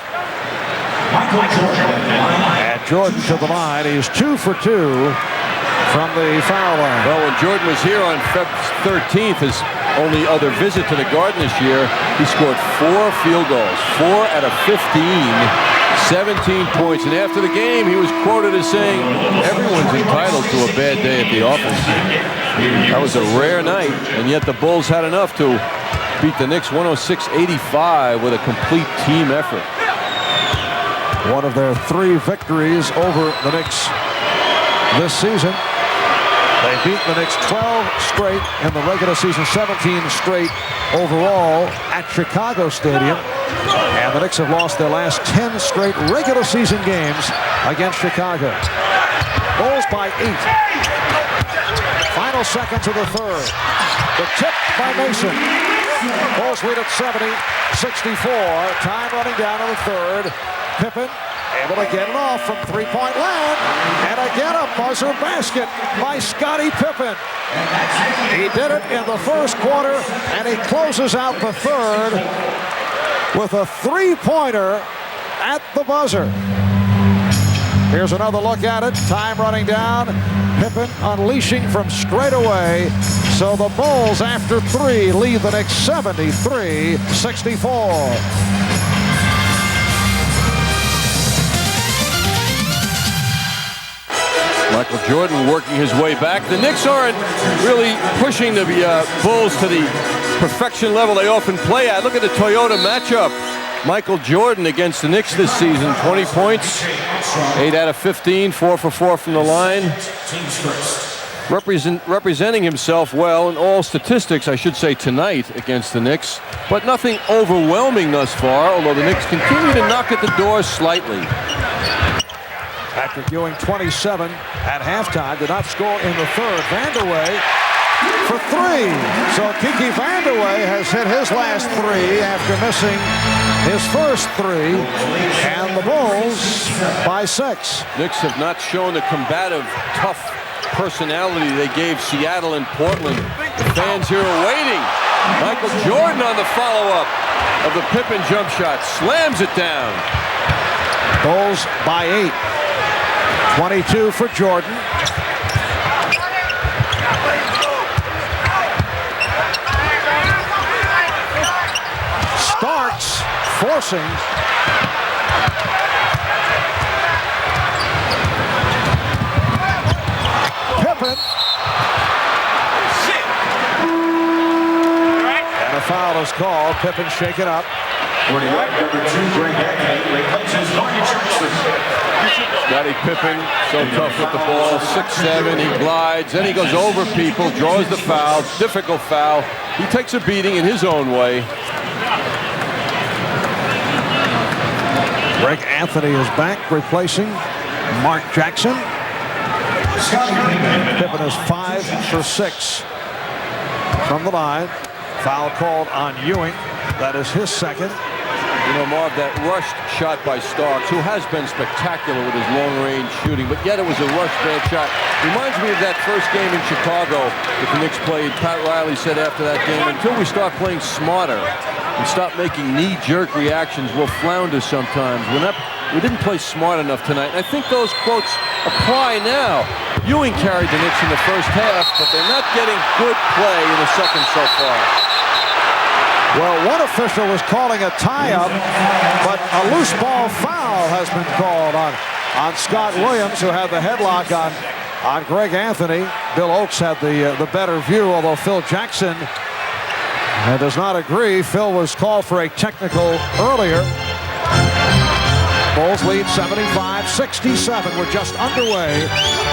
And Jordan to the line. He's 2 for 2 from the foul line. Well, when Jordan was here on February 13th, his only other visit to the Garden this year, he scored 4 field goals, 4 out of 15, 17 points. And after the game, he was quoted as saying, "Everyone's entitled to a bad day at the office." That was a rare night, and yet the Bulls had enough to beat the Knicks 106-85 with a complete team effort. One of their 3 victories over the Knicks this season. They beat the Knicks 12 straight in the regular season, 17 straight overall at Chicago Stadium. And the Knicks have lost their last 10 straight regular season games against Chicago. Bulls by 8. Final seconds of the third. The tip by Mason. Bulls lead at 70-64. Time running down in the third. Pippen able to get it off from three-point land. And again a buzzer basket by Scottie Pippen. He did it in the first quarter, and he closes out the third with a three-pointer at the buzzer. Here's another look at it. Time running down. Pippen unleashing from straight away. So the Bulls, after 3, lead the Knicks 73-64. Michael Jordan working his way back. The Knicks aren't really pushing the Bulls to the perfection level they often play at. Look at the Toyota matchup. Michael Jordan against the Knicks this season. 20 points, 8 out of 15, 4 for 4 from the line. Representing himself well in all statistics, I should say, tonight against the Knicks. But nothing overwhelming thus far, although the Knicks continue to knock at the door slightly. Patrick Ewing, 27 at halftime, did not score in the third. Vanderway for 3. So Kiki Vanderway has hit his last 3 after missing his first 3. And the Bulls by 6. Knicks have not shown the combative, tough personality they gave Seattle and Portland. The fans here are waiting. Michael Jordan on the follow-up of the Pippen jump shot. Slams it down. Bulls by 8. 22 for Jordan. Starks forcing. Pippen. And a foul is called. Pippen shaken up. Number 2, Greg Anthony replaces Marty Johnson. Scottie Pippen, so tough with the ball, 6'7", he glides, then he goes over people, draws the foul, difficult foul. He takes a beating in his own way. Greg Anthony is back, replacing Mark Jackson. Pippen is 5 for 6 from the line. Foul called on Ewing. That is his second. You know, Marv, that rushed shot by Starks, who has been spectacular with his long-range shooting, but yet it was a rushed bad shot. Reminds me of that first game in Chicago that the Knicks played. Pat Riley said after that game, until we start playing smarter and stop making knee-jerk reactions, we'll flounder sometimes. We didn't play smart enough tonight. And I think those quotes apply now. Ewing carried the Knicks in the first half, but they're not getting good play in the second so far. Well, one official was calling a tie-up, but a loose ball foul has been called on Scott Williams, who had the headlock on Greg Anthony. Bill Oakes had the better view, although Phil Jackson And does not agree. Phil was called for a technical earlier. Bulls lead 75-67. We're just underway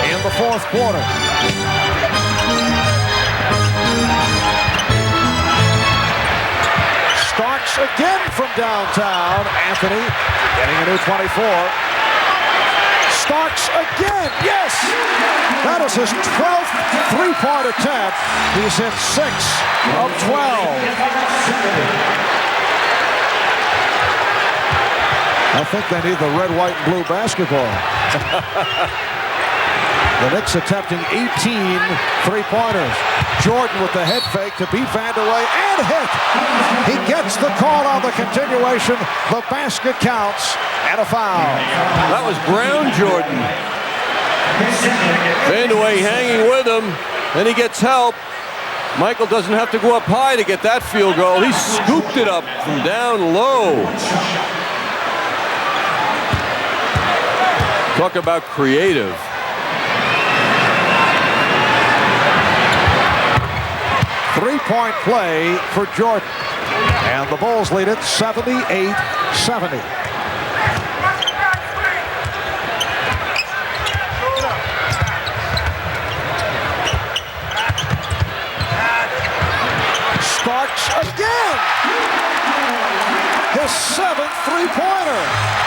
in the fourth quarter. Starks again from downtown. Anthony getting a new 24. Starks again, yes! That is his 12th three-point attempt. He's hit 6 of 12. I think they need the red, white, and blue basketball. The Knicks attempting 18 three-pointers. Jordan with the head fake to beat Vandeweghe and hit. He gets the call on the continuation. The basket counts and a foul. That was Brown Jordan. Vandeweghe hanging with him. Then he gets help. Michael doesn't have to go up high to get that field goal. He scooped it up from down low. Talk about creative. Three-point play for Jordan. And the Bulls lead it 78-70. Starks again. His 7th three-pointer.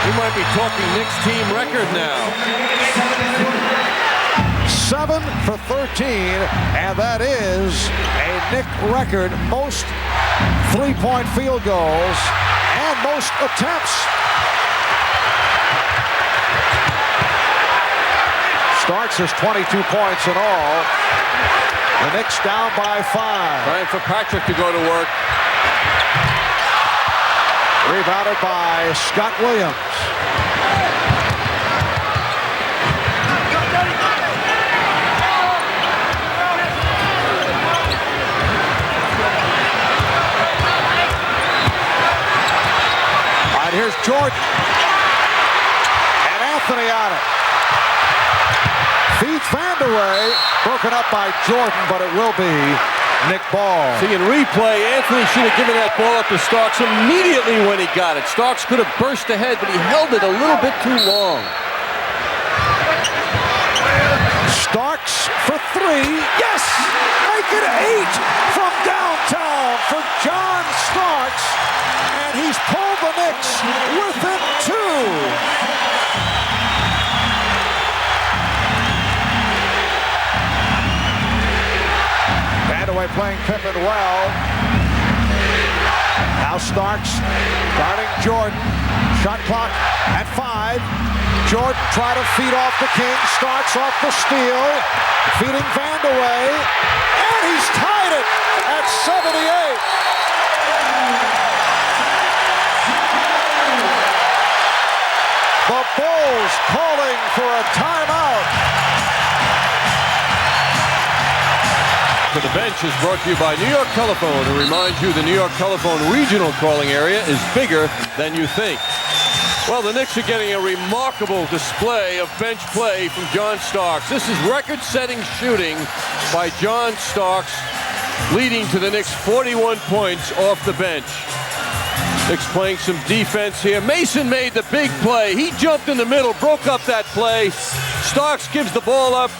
We might be talking Knicks team record now. 7 for 13, and that is a Knick record. Most three-point field goals and most attempts. Starks has 22 points in all. The Knicks down by 5. Time for Patrick to go to work. Rebounded by Scott Williams. All right, here's Jordan. And Anthony on it. Feeds Vandeweghe. Broken up by Jordan, but it will be Knick ball. See, in replay, Anthony should have given that ball up to Starks immediately when he got it. Starks could have burst ahead, but he held it a little bit too long. Starks for 3. Yes! Make it 8 from downtown for John Starks. And he's pulled the Knicks within 2. Vandeweghe playing Pippen well. Now Starks guarding Jordan. Shot clock at 5. Jordan try to feed off the King. Starks off the steal. Feeding Vandeweghe. And he's tied it at 78. The Bulls calling for a timeout. The bench is brought to you by New York Telephone, who reminds you the New York Telephone regional calling area is bigger than you think. Well, the Knicks are getting a remarkable display of bench play from John Starks. This is record-setting shooting by John Starks, leading to the Knicks 41 points off the bench. Knicks playing some defense here. Mason made the big play. He jumped in the middle, broke up that play. Starks gives the ball up.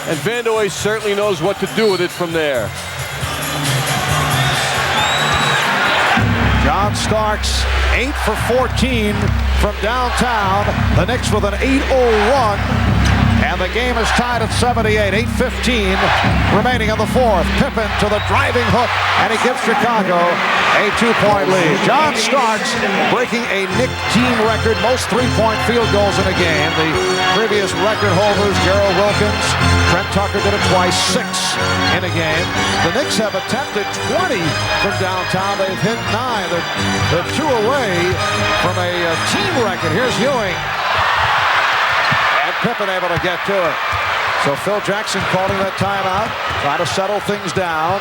And Vandeweghe certainly knows what to do with it from there. John Starks, 8 for 14 from downtown. The Knicks with an 8-0 run. And the game is tied at 78, 8:15 remaining in the fourth. Pippen to the driving hook, and he gives Chicago a 2-point lead. John Starks breaking a Knick team record, most three-point field goals in a game. The previous record holders, Gerald Wilkins, Trent Tucker did it twice, 6 in a game. The Knicks have attempted 20 from downtown. They've hit 9. They're 2 away from a team record. Here's Ewing. Pippen able to get to it. So Phil Jackson calling that timeout, trying to settle things down.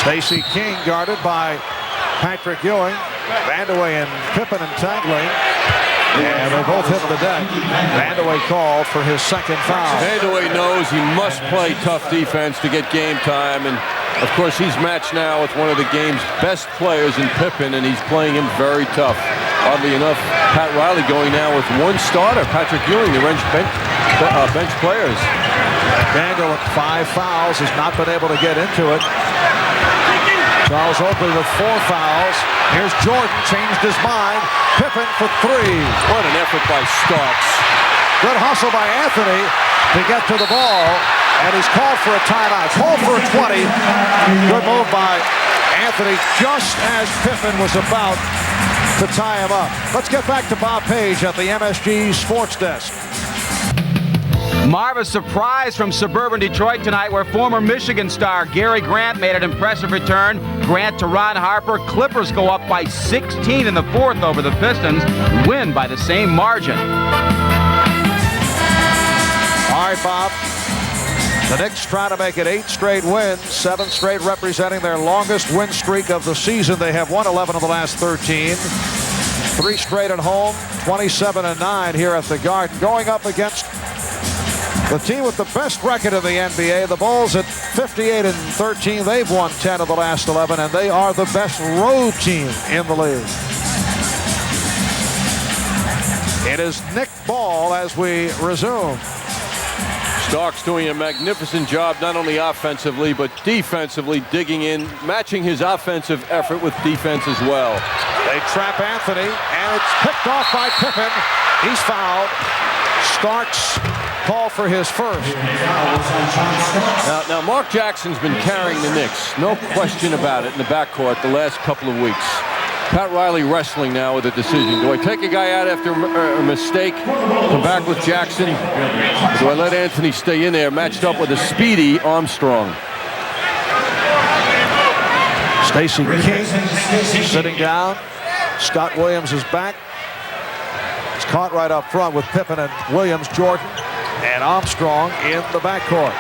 Stacey King guarded by Patrick Ewing. Vandeweghe and Pippen entangling. And they both hit the deck. Vandeweghe called for his second foul. Vandeweghe knows he must play tough defense to get game time, and of course he's matched now with one of the game's best players in Pippen, and he's playing him very tough. Oddly enough, Pat Riley going now with one starter, Patrick Ewing, the bench players. Vandeweghe with 5 fouls has not been able to get into it. Charles Oakley with 4 fouls. Here's Jordan, changed his mind. Pippen for 3. What an effort by Starks. Good hustle by Anthony to get to the ball, and he's called for a timeout. Called for a 20. Good move by Anthony just as Pippen was about to tie him up. Let's get back to Bob Page at the MSG Sports Desk. Marv, a surprise from suburban Detroit tonight, where former Michigan star Gary Grant made an impressive return. Grant to Ron Harper. Clippers go up by 16 in the fourth over the Pistons, win by the same margin. All right, Bob. The Knicks trying to make it 8 straight wins, 7 straight representing their longest win streak of the season. They have won 11 of the last 13. 3 straight at home, 27-9 here at the Garden. Going up against the team with the best record in the NBA, the Bulls at 58-13. They've won 10 of the last 11, and they are the best road team in the league. It is Knick ball as we resume. Starks doing a magnificent job, not only offensively, but defensively, digging in, matching his offensive effort with defense as well. They trap Anthony, and it's picked off by Pippen. He's fouled. Starks called for his first. Now, Mark Jackson's been carrying the Knicks, no question about it, in the backcourt the last couple of weeks. Pat Riley wrestling now with a decision. Do I take a guy out after a mistake, come back with Jackson? Or do I let Anthony stay in there, matched up with a speedy Armstrong? Stacey King sitting down. Scott Williams is back. It's caught right up front with Pippen and Williams, Jordan, and Armstrong in the backcourt.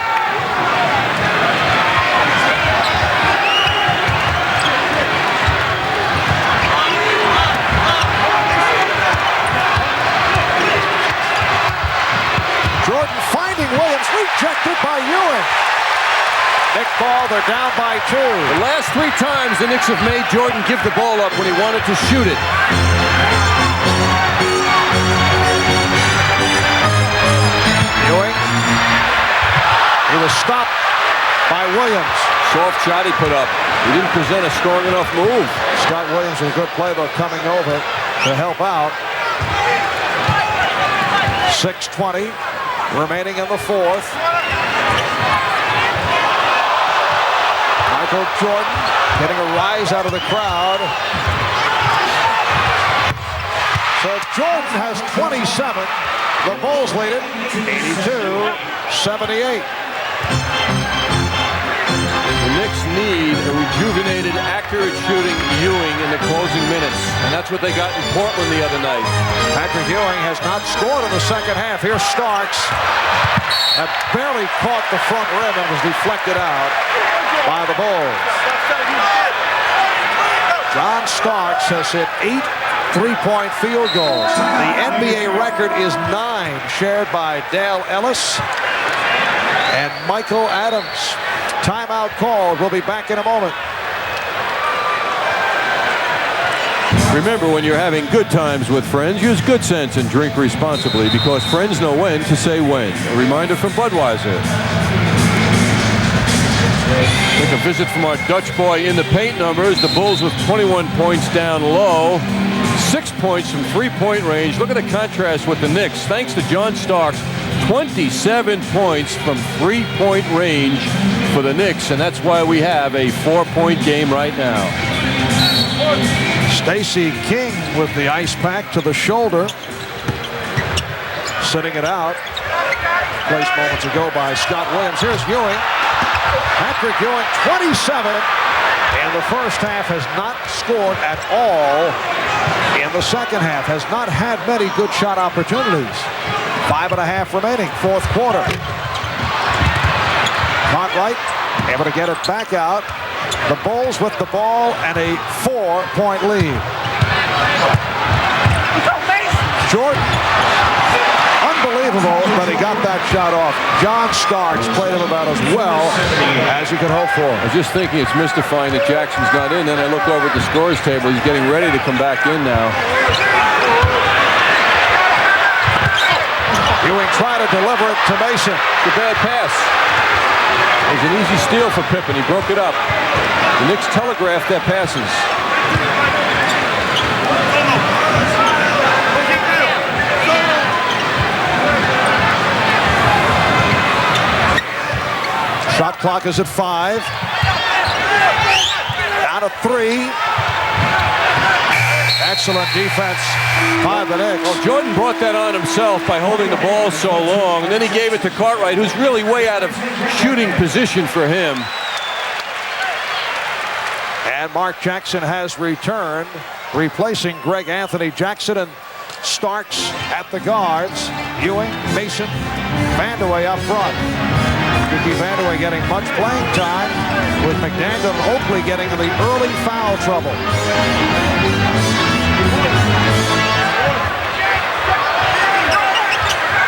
Jordan finding Williams, rejected by Ewing. Knick ball, they're down by 2. The last 3 times the Knicks have made Jordan give the ball up when he wanted to shoot it. Ewing. He was stopped by Williams. Soft shot he put up. He didn't present a strong enough move. Scott Williams with a good play, though, coming over to help out. 6:20 remaining in the fourth. Michael Jordan getting a rise out of the crowd. So Jordan has 27. The Bulls lead it 82-78. The Knicks need a rejuvenated, accurate shooting Ewing in the closing minutes, and that's what they got in Portland the other night. Patrick Ewing has not scored in the second half. Here's Starks. That barely caught the front rim and was deflected out by the Bulls. John Starks has hit 8 3-point field goals. The NBA record is 9, shared by Dale Ellis and Michael Adams. Timeout called. We'll be back in a moment. Remember, when you're having good times with friends, use good sense and drink responsibly, because friends know when to say when. A reminder from Budweiser. Take a visit from our Dutch boy in the paint numbers. The Bulls with 21 points down low. 6 points from three-point range. Look at the contrast with the Knicks. Thanks to John Starks, 27 points from three-point range for the Knicks, and that's why we have a 4-point game right now. Stacey King with the ice pack to the shoulder. Sitting it out. Placed moments ago by Scott Williams. Here's Ewing. Patrick Ewing, 27. In the first half, has not scored at all. In the second half, has not had many good shot opportunities. 5.5 remaining, fourth quarter. Cartwright able to get it back out. The Bulls with the ball and a 4-point lead. Jordan, unbelievable that he got that shot off. John Starks played him about as well as you could hope for. I was just thinking it's mystifying that Jackson's not in. Then I look over at the scores table. He's getting ready to come back in now. Ewing tried to deliver it to Mason. It's a bad pass. It was an easy steal for Pippen. He broke it up. The Knicks telegraphed their passes. Shot clock is at 5. Down to 3. Excellent defense by the Knicks. Well, Jordan brought that on himself by holding the ball so long, and then he gave it to Cartwright, who's really way out of shooting position for him. And Mark Jackson has returned, replacing Greg Anthony. Jackson and Starks at the guards. Ewing, Mason, Vandeweghe up front. Ricky Vandeweghe getting much playing time, with McDaniel and Oakley getting in the early foul trouble.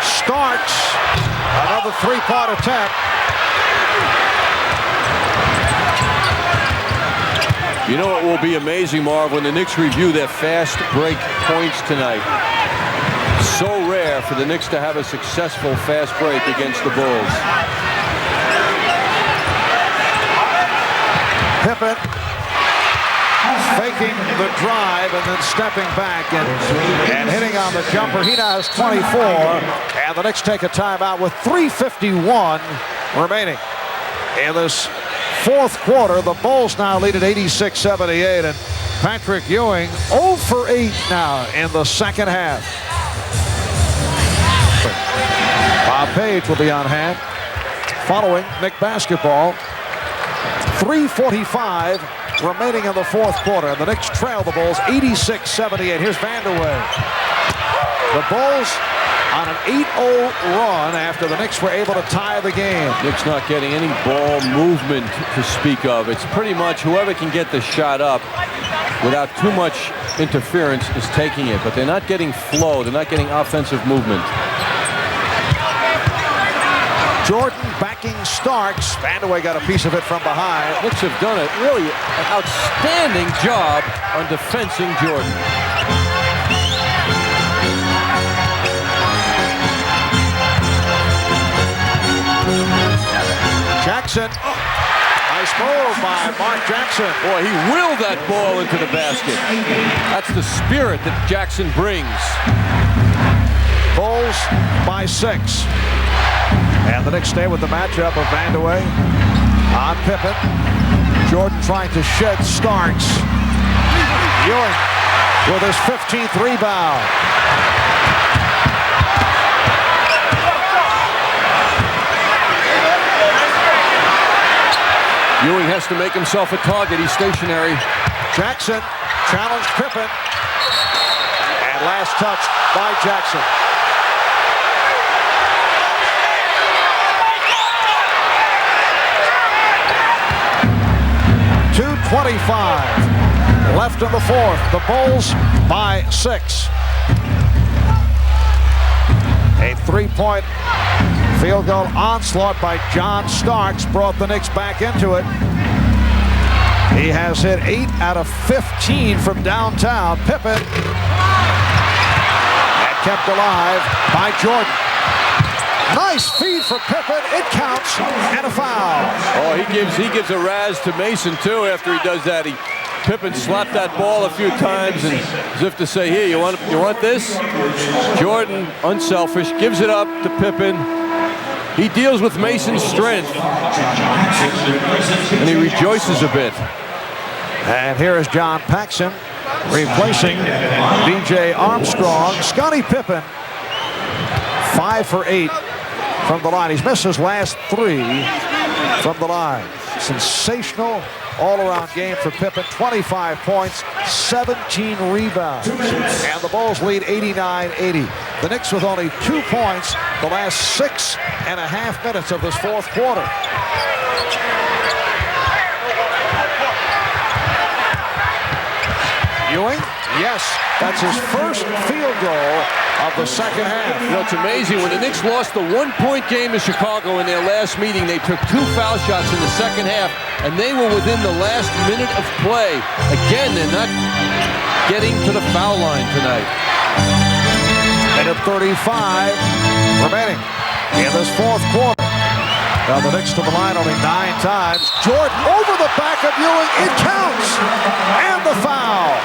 Starks, another three-point attempt. You know what will be amazing, Marv, when the Knicks review their fast break points tonight. So rare for the Knicks to have a successful fast break against the Bulls. Pippen faking the drive and then stepping back and hitting on the jumper. He now has 24, and the Knicks take a timeout with 3:51 remaining in this fourth quarter. The Bulls now lead at 86-78, and Patrick Ewing 0 for 8 now in the second half. Bob Page will be on hand following Knick basketball. 3:45 remaining in the fourth quarter, and the Knicks trail the Bulls 86-78. Here's Vandeweghe. The Bulls on an 8-0 run after the Knicks were able to tie the game. Knicks not getting any ball movement to speak of. It's pretty much whoever can get the shot up without too much interference is taking it, but they're not getting flow. They're not getting offensive movement. Jordan backing Starks. Vandeweghe got a piece of it from behind. Knicks have done it really an outstanding job on defending Jordan. Jackson. Nice move by Mark Jackson. Boy, he willed that ball into the basket. That's the spirit that Jackson brings. Bulls by 6. And the Knicks stay with the matchup of Vandeweghe on Pippen. Jordan trying to shed Starks. Ewing with his 15th rebound. Ewing has to make himself a target. He's stationary. Jackson challenged Pippen. And last touch by Jackson. 2:25 left in the fourth. The Bulls by 6. A 3-point field goal onslaught by John Starks brought the Knicks back into it. He has hit 8 out of 15 from downtown. Pippen, and kept alive by Jordan. Nice feed for Pippen. It counts, and a foul. Oh, he gives a razz to Mason too after he does that. Pippen slapped that ball a few times, and as if to say, "Here, you want this?" Jordan, unselfish, gives it up to Pippen. He deals with Mason's strength, and he rejoices a bit. And here is John Paxson replacing B.J. Armstrong. Scottie Pippen, 5 for 8 from the line. He's missed his last 3 from the line. Sensational all-around game for Pippen. 25 points, 17 rebounds. And the Bulls lead 89-80. The Knicks with only 2 points the last 6.5 minutes of this fourth quarter. Ewing Yes, that's his first field goal of the second half. You know, it's amazing. When the Knicks lost the one-point game in Chicago in their last meeting, they took 2 foul shots in the second half, and they were within the last minute of play. Again, they're not getting to the foul line tonight. Minute 35 remaining in this fourth quarter. Now the Knicks to the line only 9 times. Jordan over the back of Ewing. It counts. And the foul.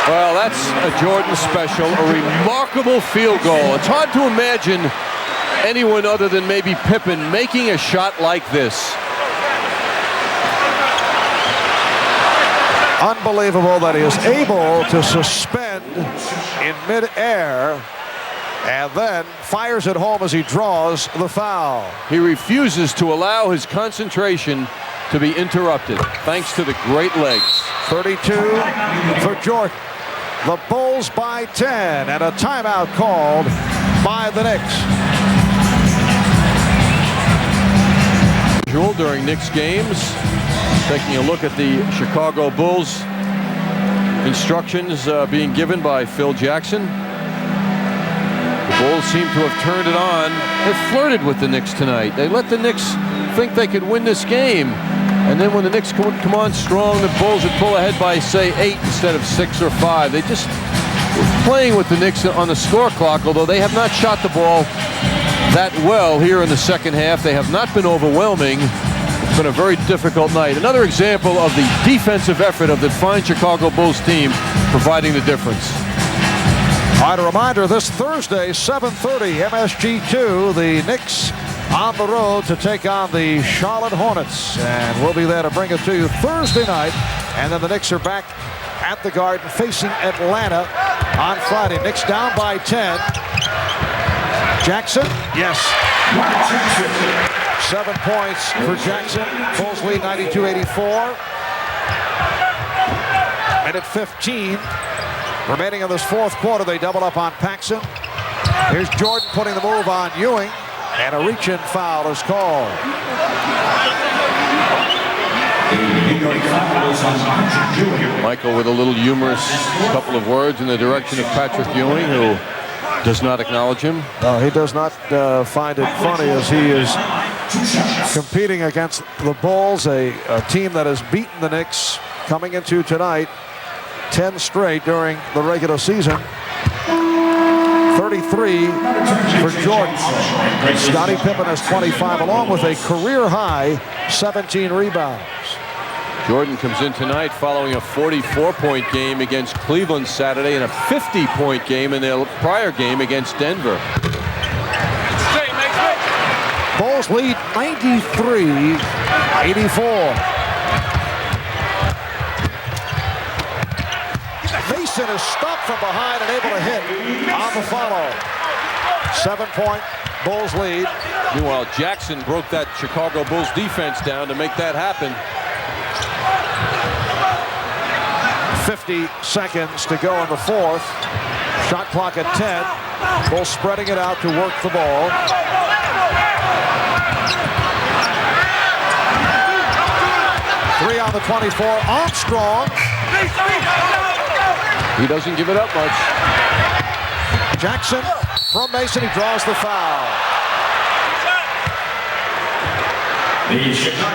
Well, that's a Jordan special, a remarkable field goal. It's hard to imagine anyone other than maybe Pippen making a shot like this. Unbelievable that he is able to suspend in midair and then fires it home as he draws the foul. He refuses to allow his concentration to be interrupted, thanks to the great legs. 32 for Jordan. The Bulls by 10, and a timeout called by the Knicks. During Knicks games, taking a look at the Chicago Bulls instructions being given by Phil Jackson. The Bulls seem to have turned it on. They flirted with the Knicks tonight. They let the Knicks think they could win this game. And then when the Knicks come on strong, the Bulls would pull ahead by, say, 8 instead of 6 or 5. They just were playing with the Knicks on the score clock, although they have not shot the ball that well here in the second half. They have not been overwhelming. It's been a very difficult night. Another example of the defensive effort of the fine Chicago Bulls team providing the difference. All right, a reminder, this Thursday, 7:30, MSG2, the Knicks on the road to take on the Charlotte Hornets. And we'll be there to bring it to you Thursday night. And then the Knicks are back at the Garden facing Atlanta on Friday. Knicks down by 10. Jackson, yes. 7 points for Jackson. Bulls lead 92-84. Minute 15 remaining in this fourth quarter. They double up on Paxson. Here's Jordan putting the move on Ewing, and a reach-in foul is called. Michael with a little humorous couple of words in the direction of Patrick Ewing, who does not acknowledge him. No, he does not find it funny as he is competing against the Bulls, a team that has beaten the Knicks coming into tonight 10 straight during the regular season. 33 for Jordan. Scottie Pippen has 25, along with a career-high 17 rebounds. Jordan comes in tonight following a 44-point game against Cleveland Saturday and a 50-point game in their prior game against Denver. Bulls lead 93-84. Mason is stopped from behind and able to hit on the follow. 7-point Bulls lead. Meanwhile, Jackson broke that Chicago Bulls defense down to make that happen. 50 seconds to go in the fourth. Shot clock at 10. Bulls spreading it out to work the ball. Three on the 24. Armstrong. He doesn't give it up much. Jackson from Mason. He draws the foul.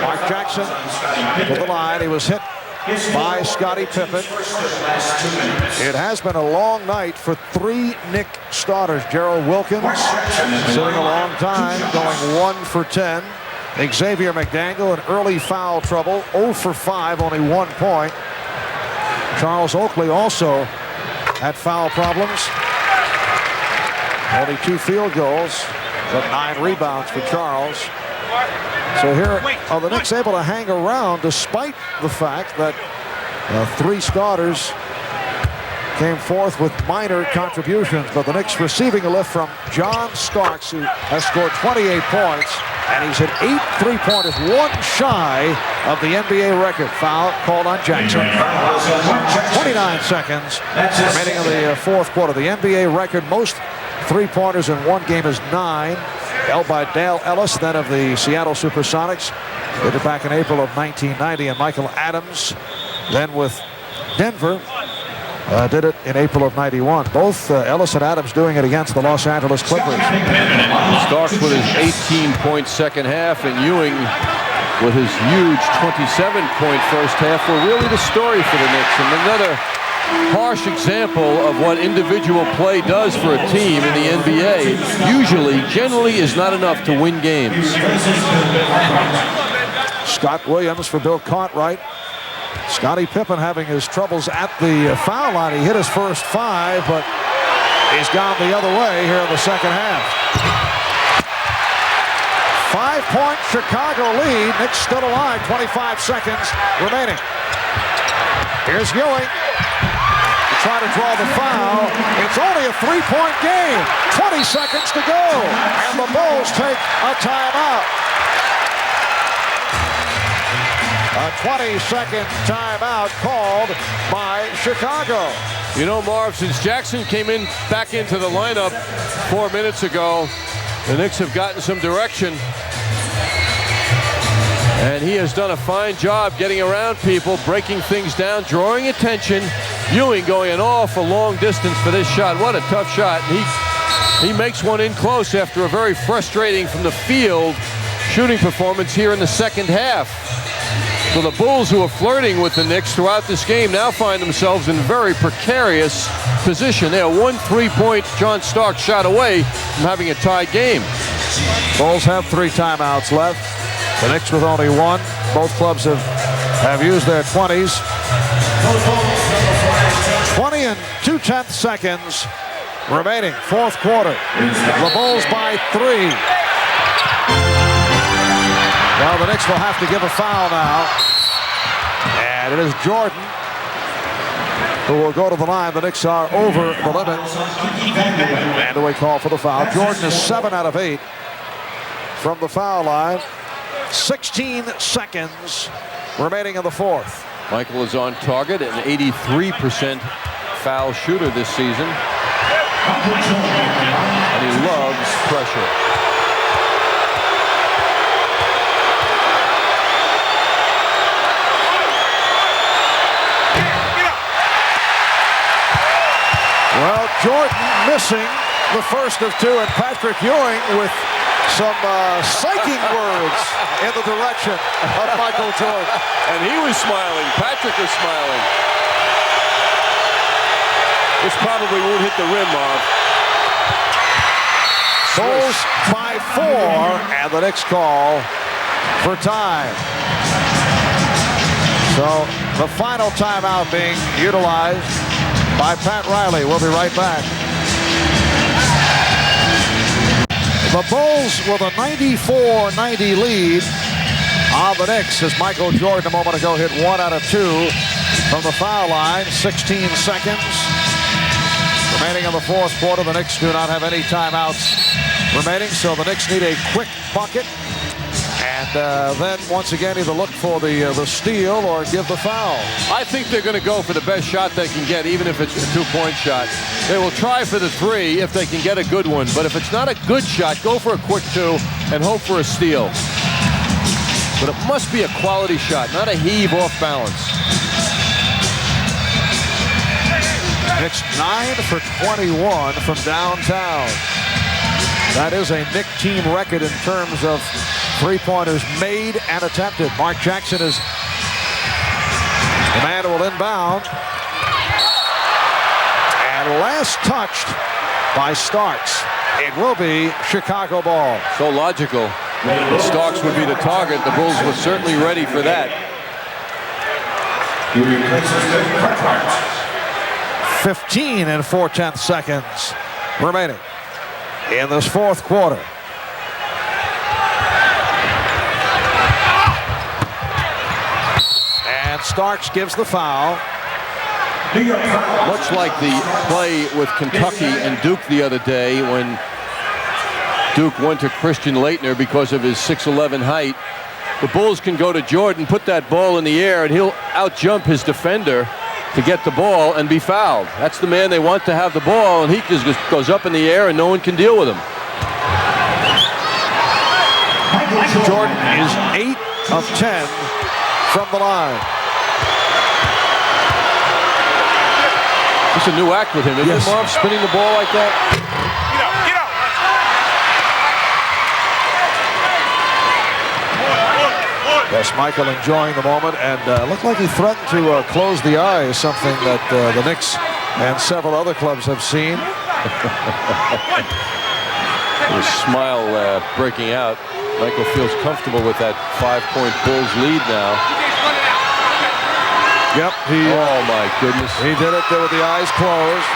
Mark Jackson to the line. He was hit by Scottie Pippen. It has been a long night for 3 Knick starters. Gerald Wilkins sitting a long time, going 1 for 10. Xavier McDaniel in early foul trouble, 0 for 5, only 1 point. Charles Oakley also had foul problems. Only 2 field goals, but 9 rebounds for Charles. So here are the Knicks able to hang around despite the fact that 3 starters came forth with minor contributions. But the Knicks receiving a lift from John Starks, who has scored 28 points. And he's hit 8 3-pointers, 1 shy of the NBA record. Foul called on Jackson. 29 seconds remaining in the fourth quarter. The NBA record, most 3-pointers in one game, is 9. Held by Dale Ellis, then of the Seattle Supersonics. Did it back in April of 1990. And Michael Adams, then with Denver, did it in April of '91. Both Ellis and Adams doing it against the Los Angeles Clippers. Starks with his 18-point second half, and Ewing with his huge 27-point first half were really the story for the Knicks. And another harsh example of what individual play does for a team in the NBA. Generally is not enough to win games. Scott Williams for Bill Cartwright. Scottie Pippen having his troubles at the foul line. He hit his first 5, but he's gone the other way here in the second half. 5-point Chicago lead. Knicks still alive. 25 seconds remaining. Here's Ewing. Try to draw the foul. It's only a 3-point game. 20 seconds to go. And the Bulls take a timeout. A 20-second timeout called by Chicago. You know, Marv, since Jackson came back into the lineup 4 minutes ago, the Knicks have gotten some direction. And he has done a fine job getting around people, breaking things down, drawing attention. Ewing going an awful long distance for this shot. What a tough shot. He makes one in close after a very frustrating from the field shooting performance here in the second half. So the Bulls, who are flirting with the Knicks throughout this game, now find themselves in a very precarious position. They are 1 3-point John Starks shot away from having a tied game. Bulls have 3 timeouts left. The Knicks with only 1. Both clubs have used their 20s. 20 and 2/10 seconds remaining. Fourth quarter. The Bulls by 3. Well, the Knicks will have to give a foul now. And it is Jordan who will go to the line. The Knicks are over the limit. And away call for the foul. Jordan is 7 out of 8 from the foul line. 16 seconds remaining in the fourth. Michael is on target, an 83% foul shooter this season. And he loves pressure. Well, Jordan missing the first of 2, and Patrick Ewing with some psyching words in the direction of Michael Jordan. And he was smiling. Patrick was smiling. This probably won't hit the rim, Marv. Bulls by 4, and the Knicks call for time. So the final timeout being utilized by Pat Riley. We'll be right back. The Bulls with a 94-90 lead on the Knicks as Michael Jordan a moment ago hit 1 out of 2 from the foul line. 16 seconds remaining in the fourth quarter. The Knicks do not have any timeouts remaining, so the Knicks need a quick bucket. And then once again either look for the steal or give the foul. I think they're going to go for the best shot they can get, even if it's a 2-point shot. They will try for the 3 if they can get a good one. But if it's not a good shot, go for a quick 2 and hope for a steal. But it must be a quality shot, not a heave off balance. Knicks 9 for 21 from downtown. That is a Knick team record in terms of three-pointers made and attempted. Mark Jackson is the man who will inbound. And last touched by Starks. It will be Chicago ball. So logical. Starks would be the target. The Bulls were certainly ready for that. 15 and 4/10 seconds remaining in this fourth quarter. And Starks gives the foul. Much like the play with Kentucky and Duke the other day when Duke went to Christian Laettner because of his 6'11" height. The Bulls can go to Jordan, put that ball in the air, and he'll out-jump his defender to get the ball and be fouled. That's the man they want to have the ball, and he just goes up in the air and no one can deal with him. Jordan is 8 of 10 from the line. It's a new act with him, isn't it, Marv? Spinning the ball like that. Yes, Michael enjoying the moment, and looked like he threatened to close the eye, something that the Knicks and several other clubs have seen. His smile breaking out. Michael feels comfortable with that 5-point Bulls lead now. Yep. Oh, my goodness. He did it there with the eyes closed.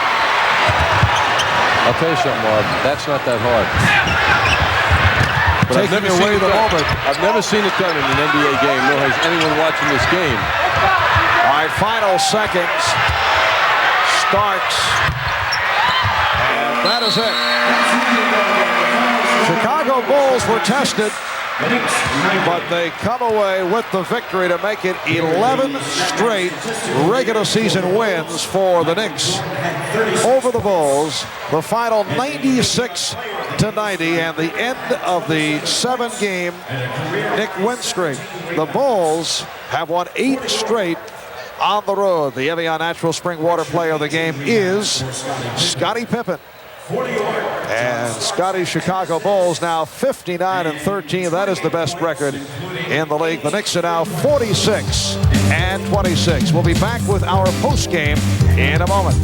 I'll tell you something, Marv. That's not that hard. But Taking away the moment. I've never seen it done in an NBA game, nor has anyone watching this game. All right, final seconds. Starks. And that is it. Chicago Bulls were tested, but they come away with the victory to make it 11 straight regular season wins for the Knicks over the Bulls. The final 96-90 and the end of the 7-game Knick win streak. The Bulls have won 8 straight on the road. The Evian Natural Spring Water Player of the game is Scottie Pippen. And Scottie's Chicago Bulls now 59-13. That is the best record in the league. The Knicks are now 46-26. We'll be back with our post game in a moment.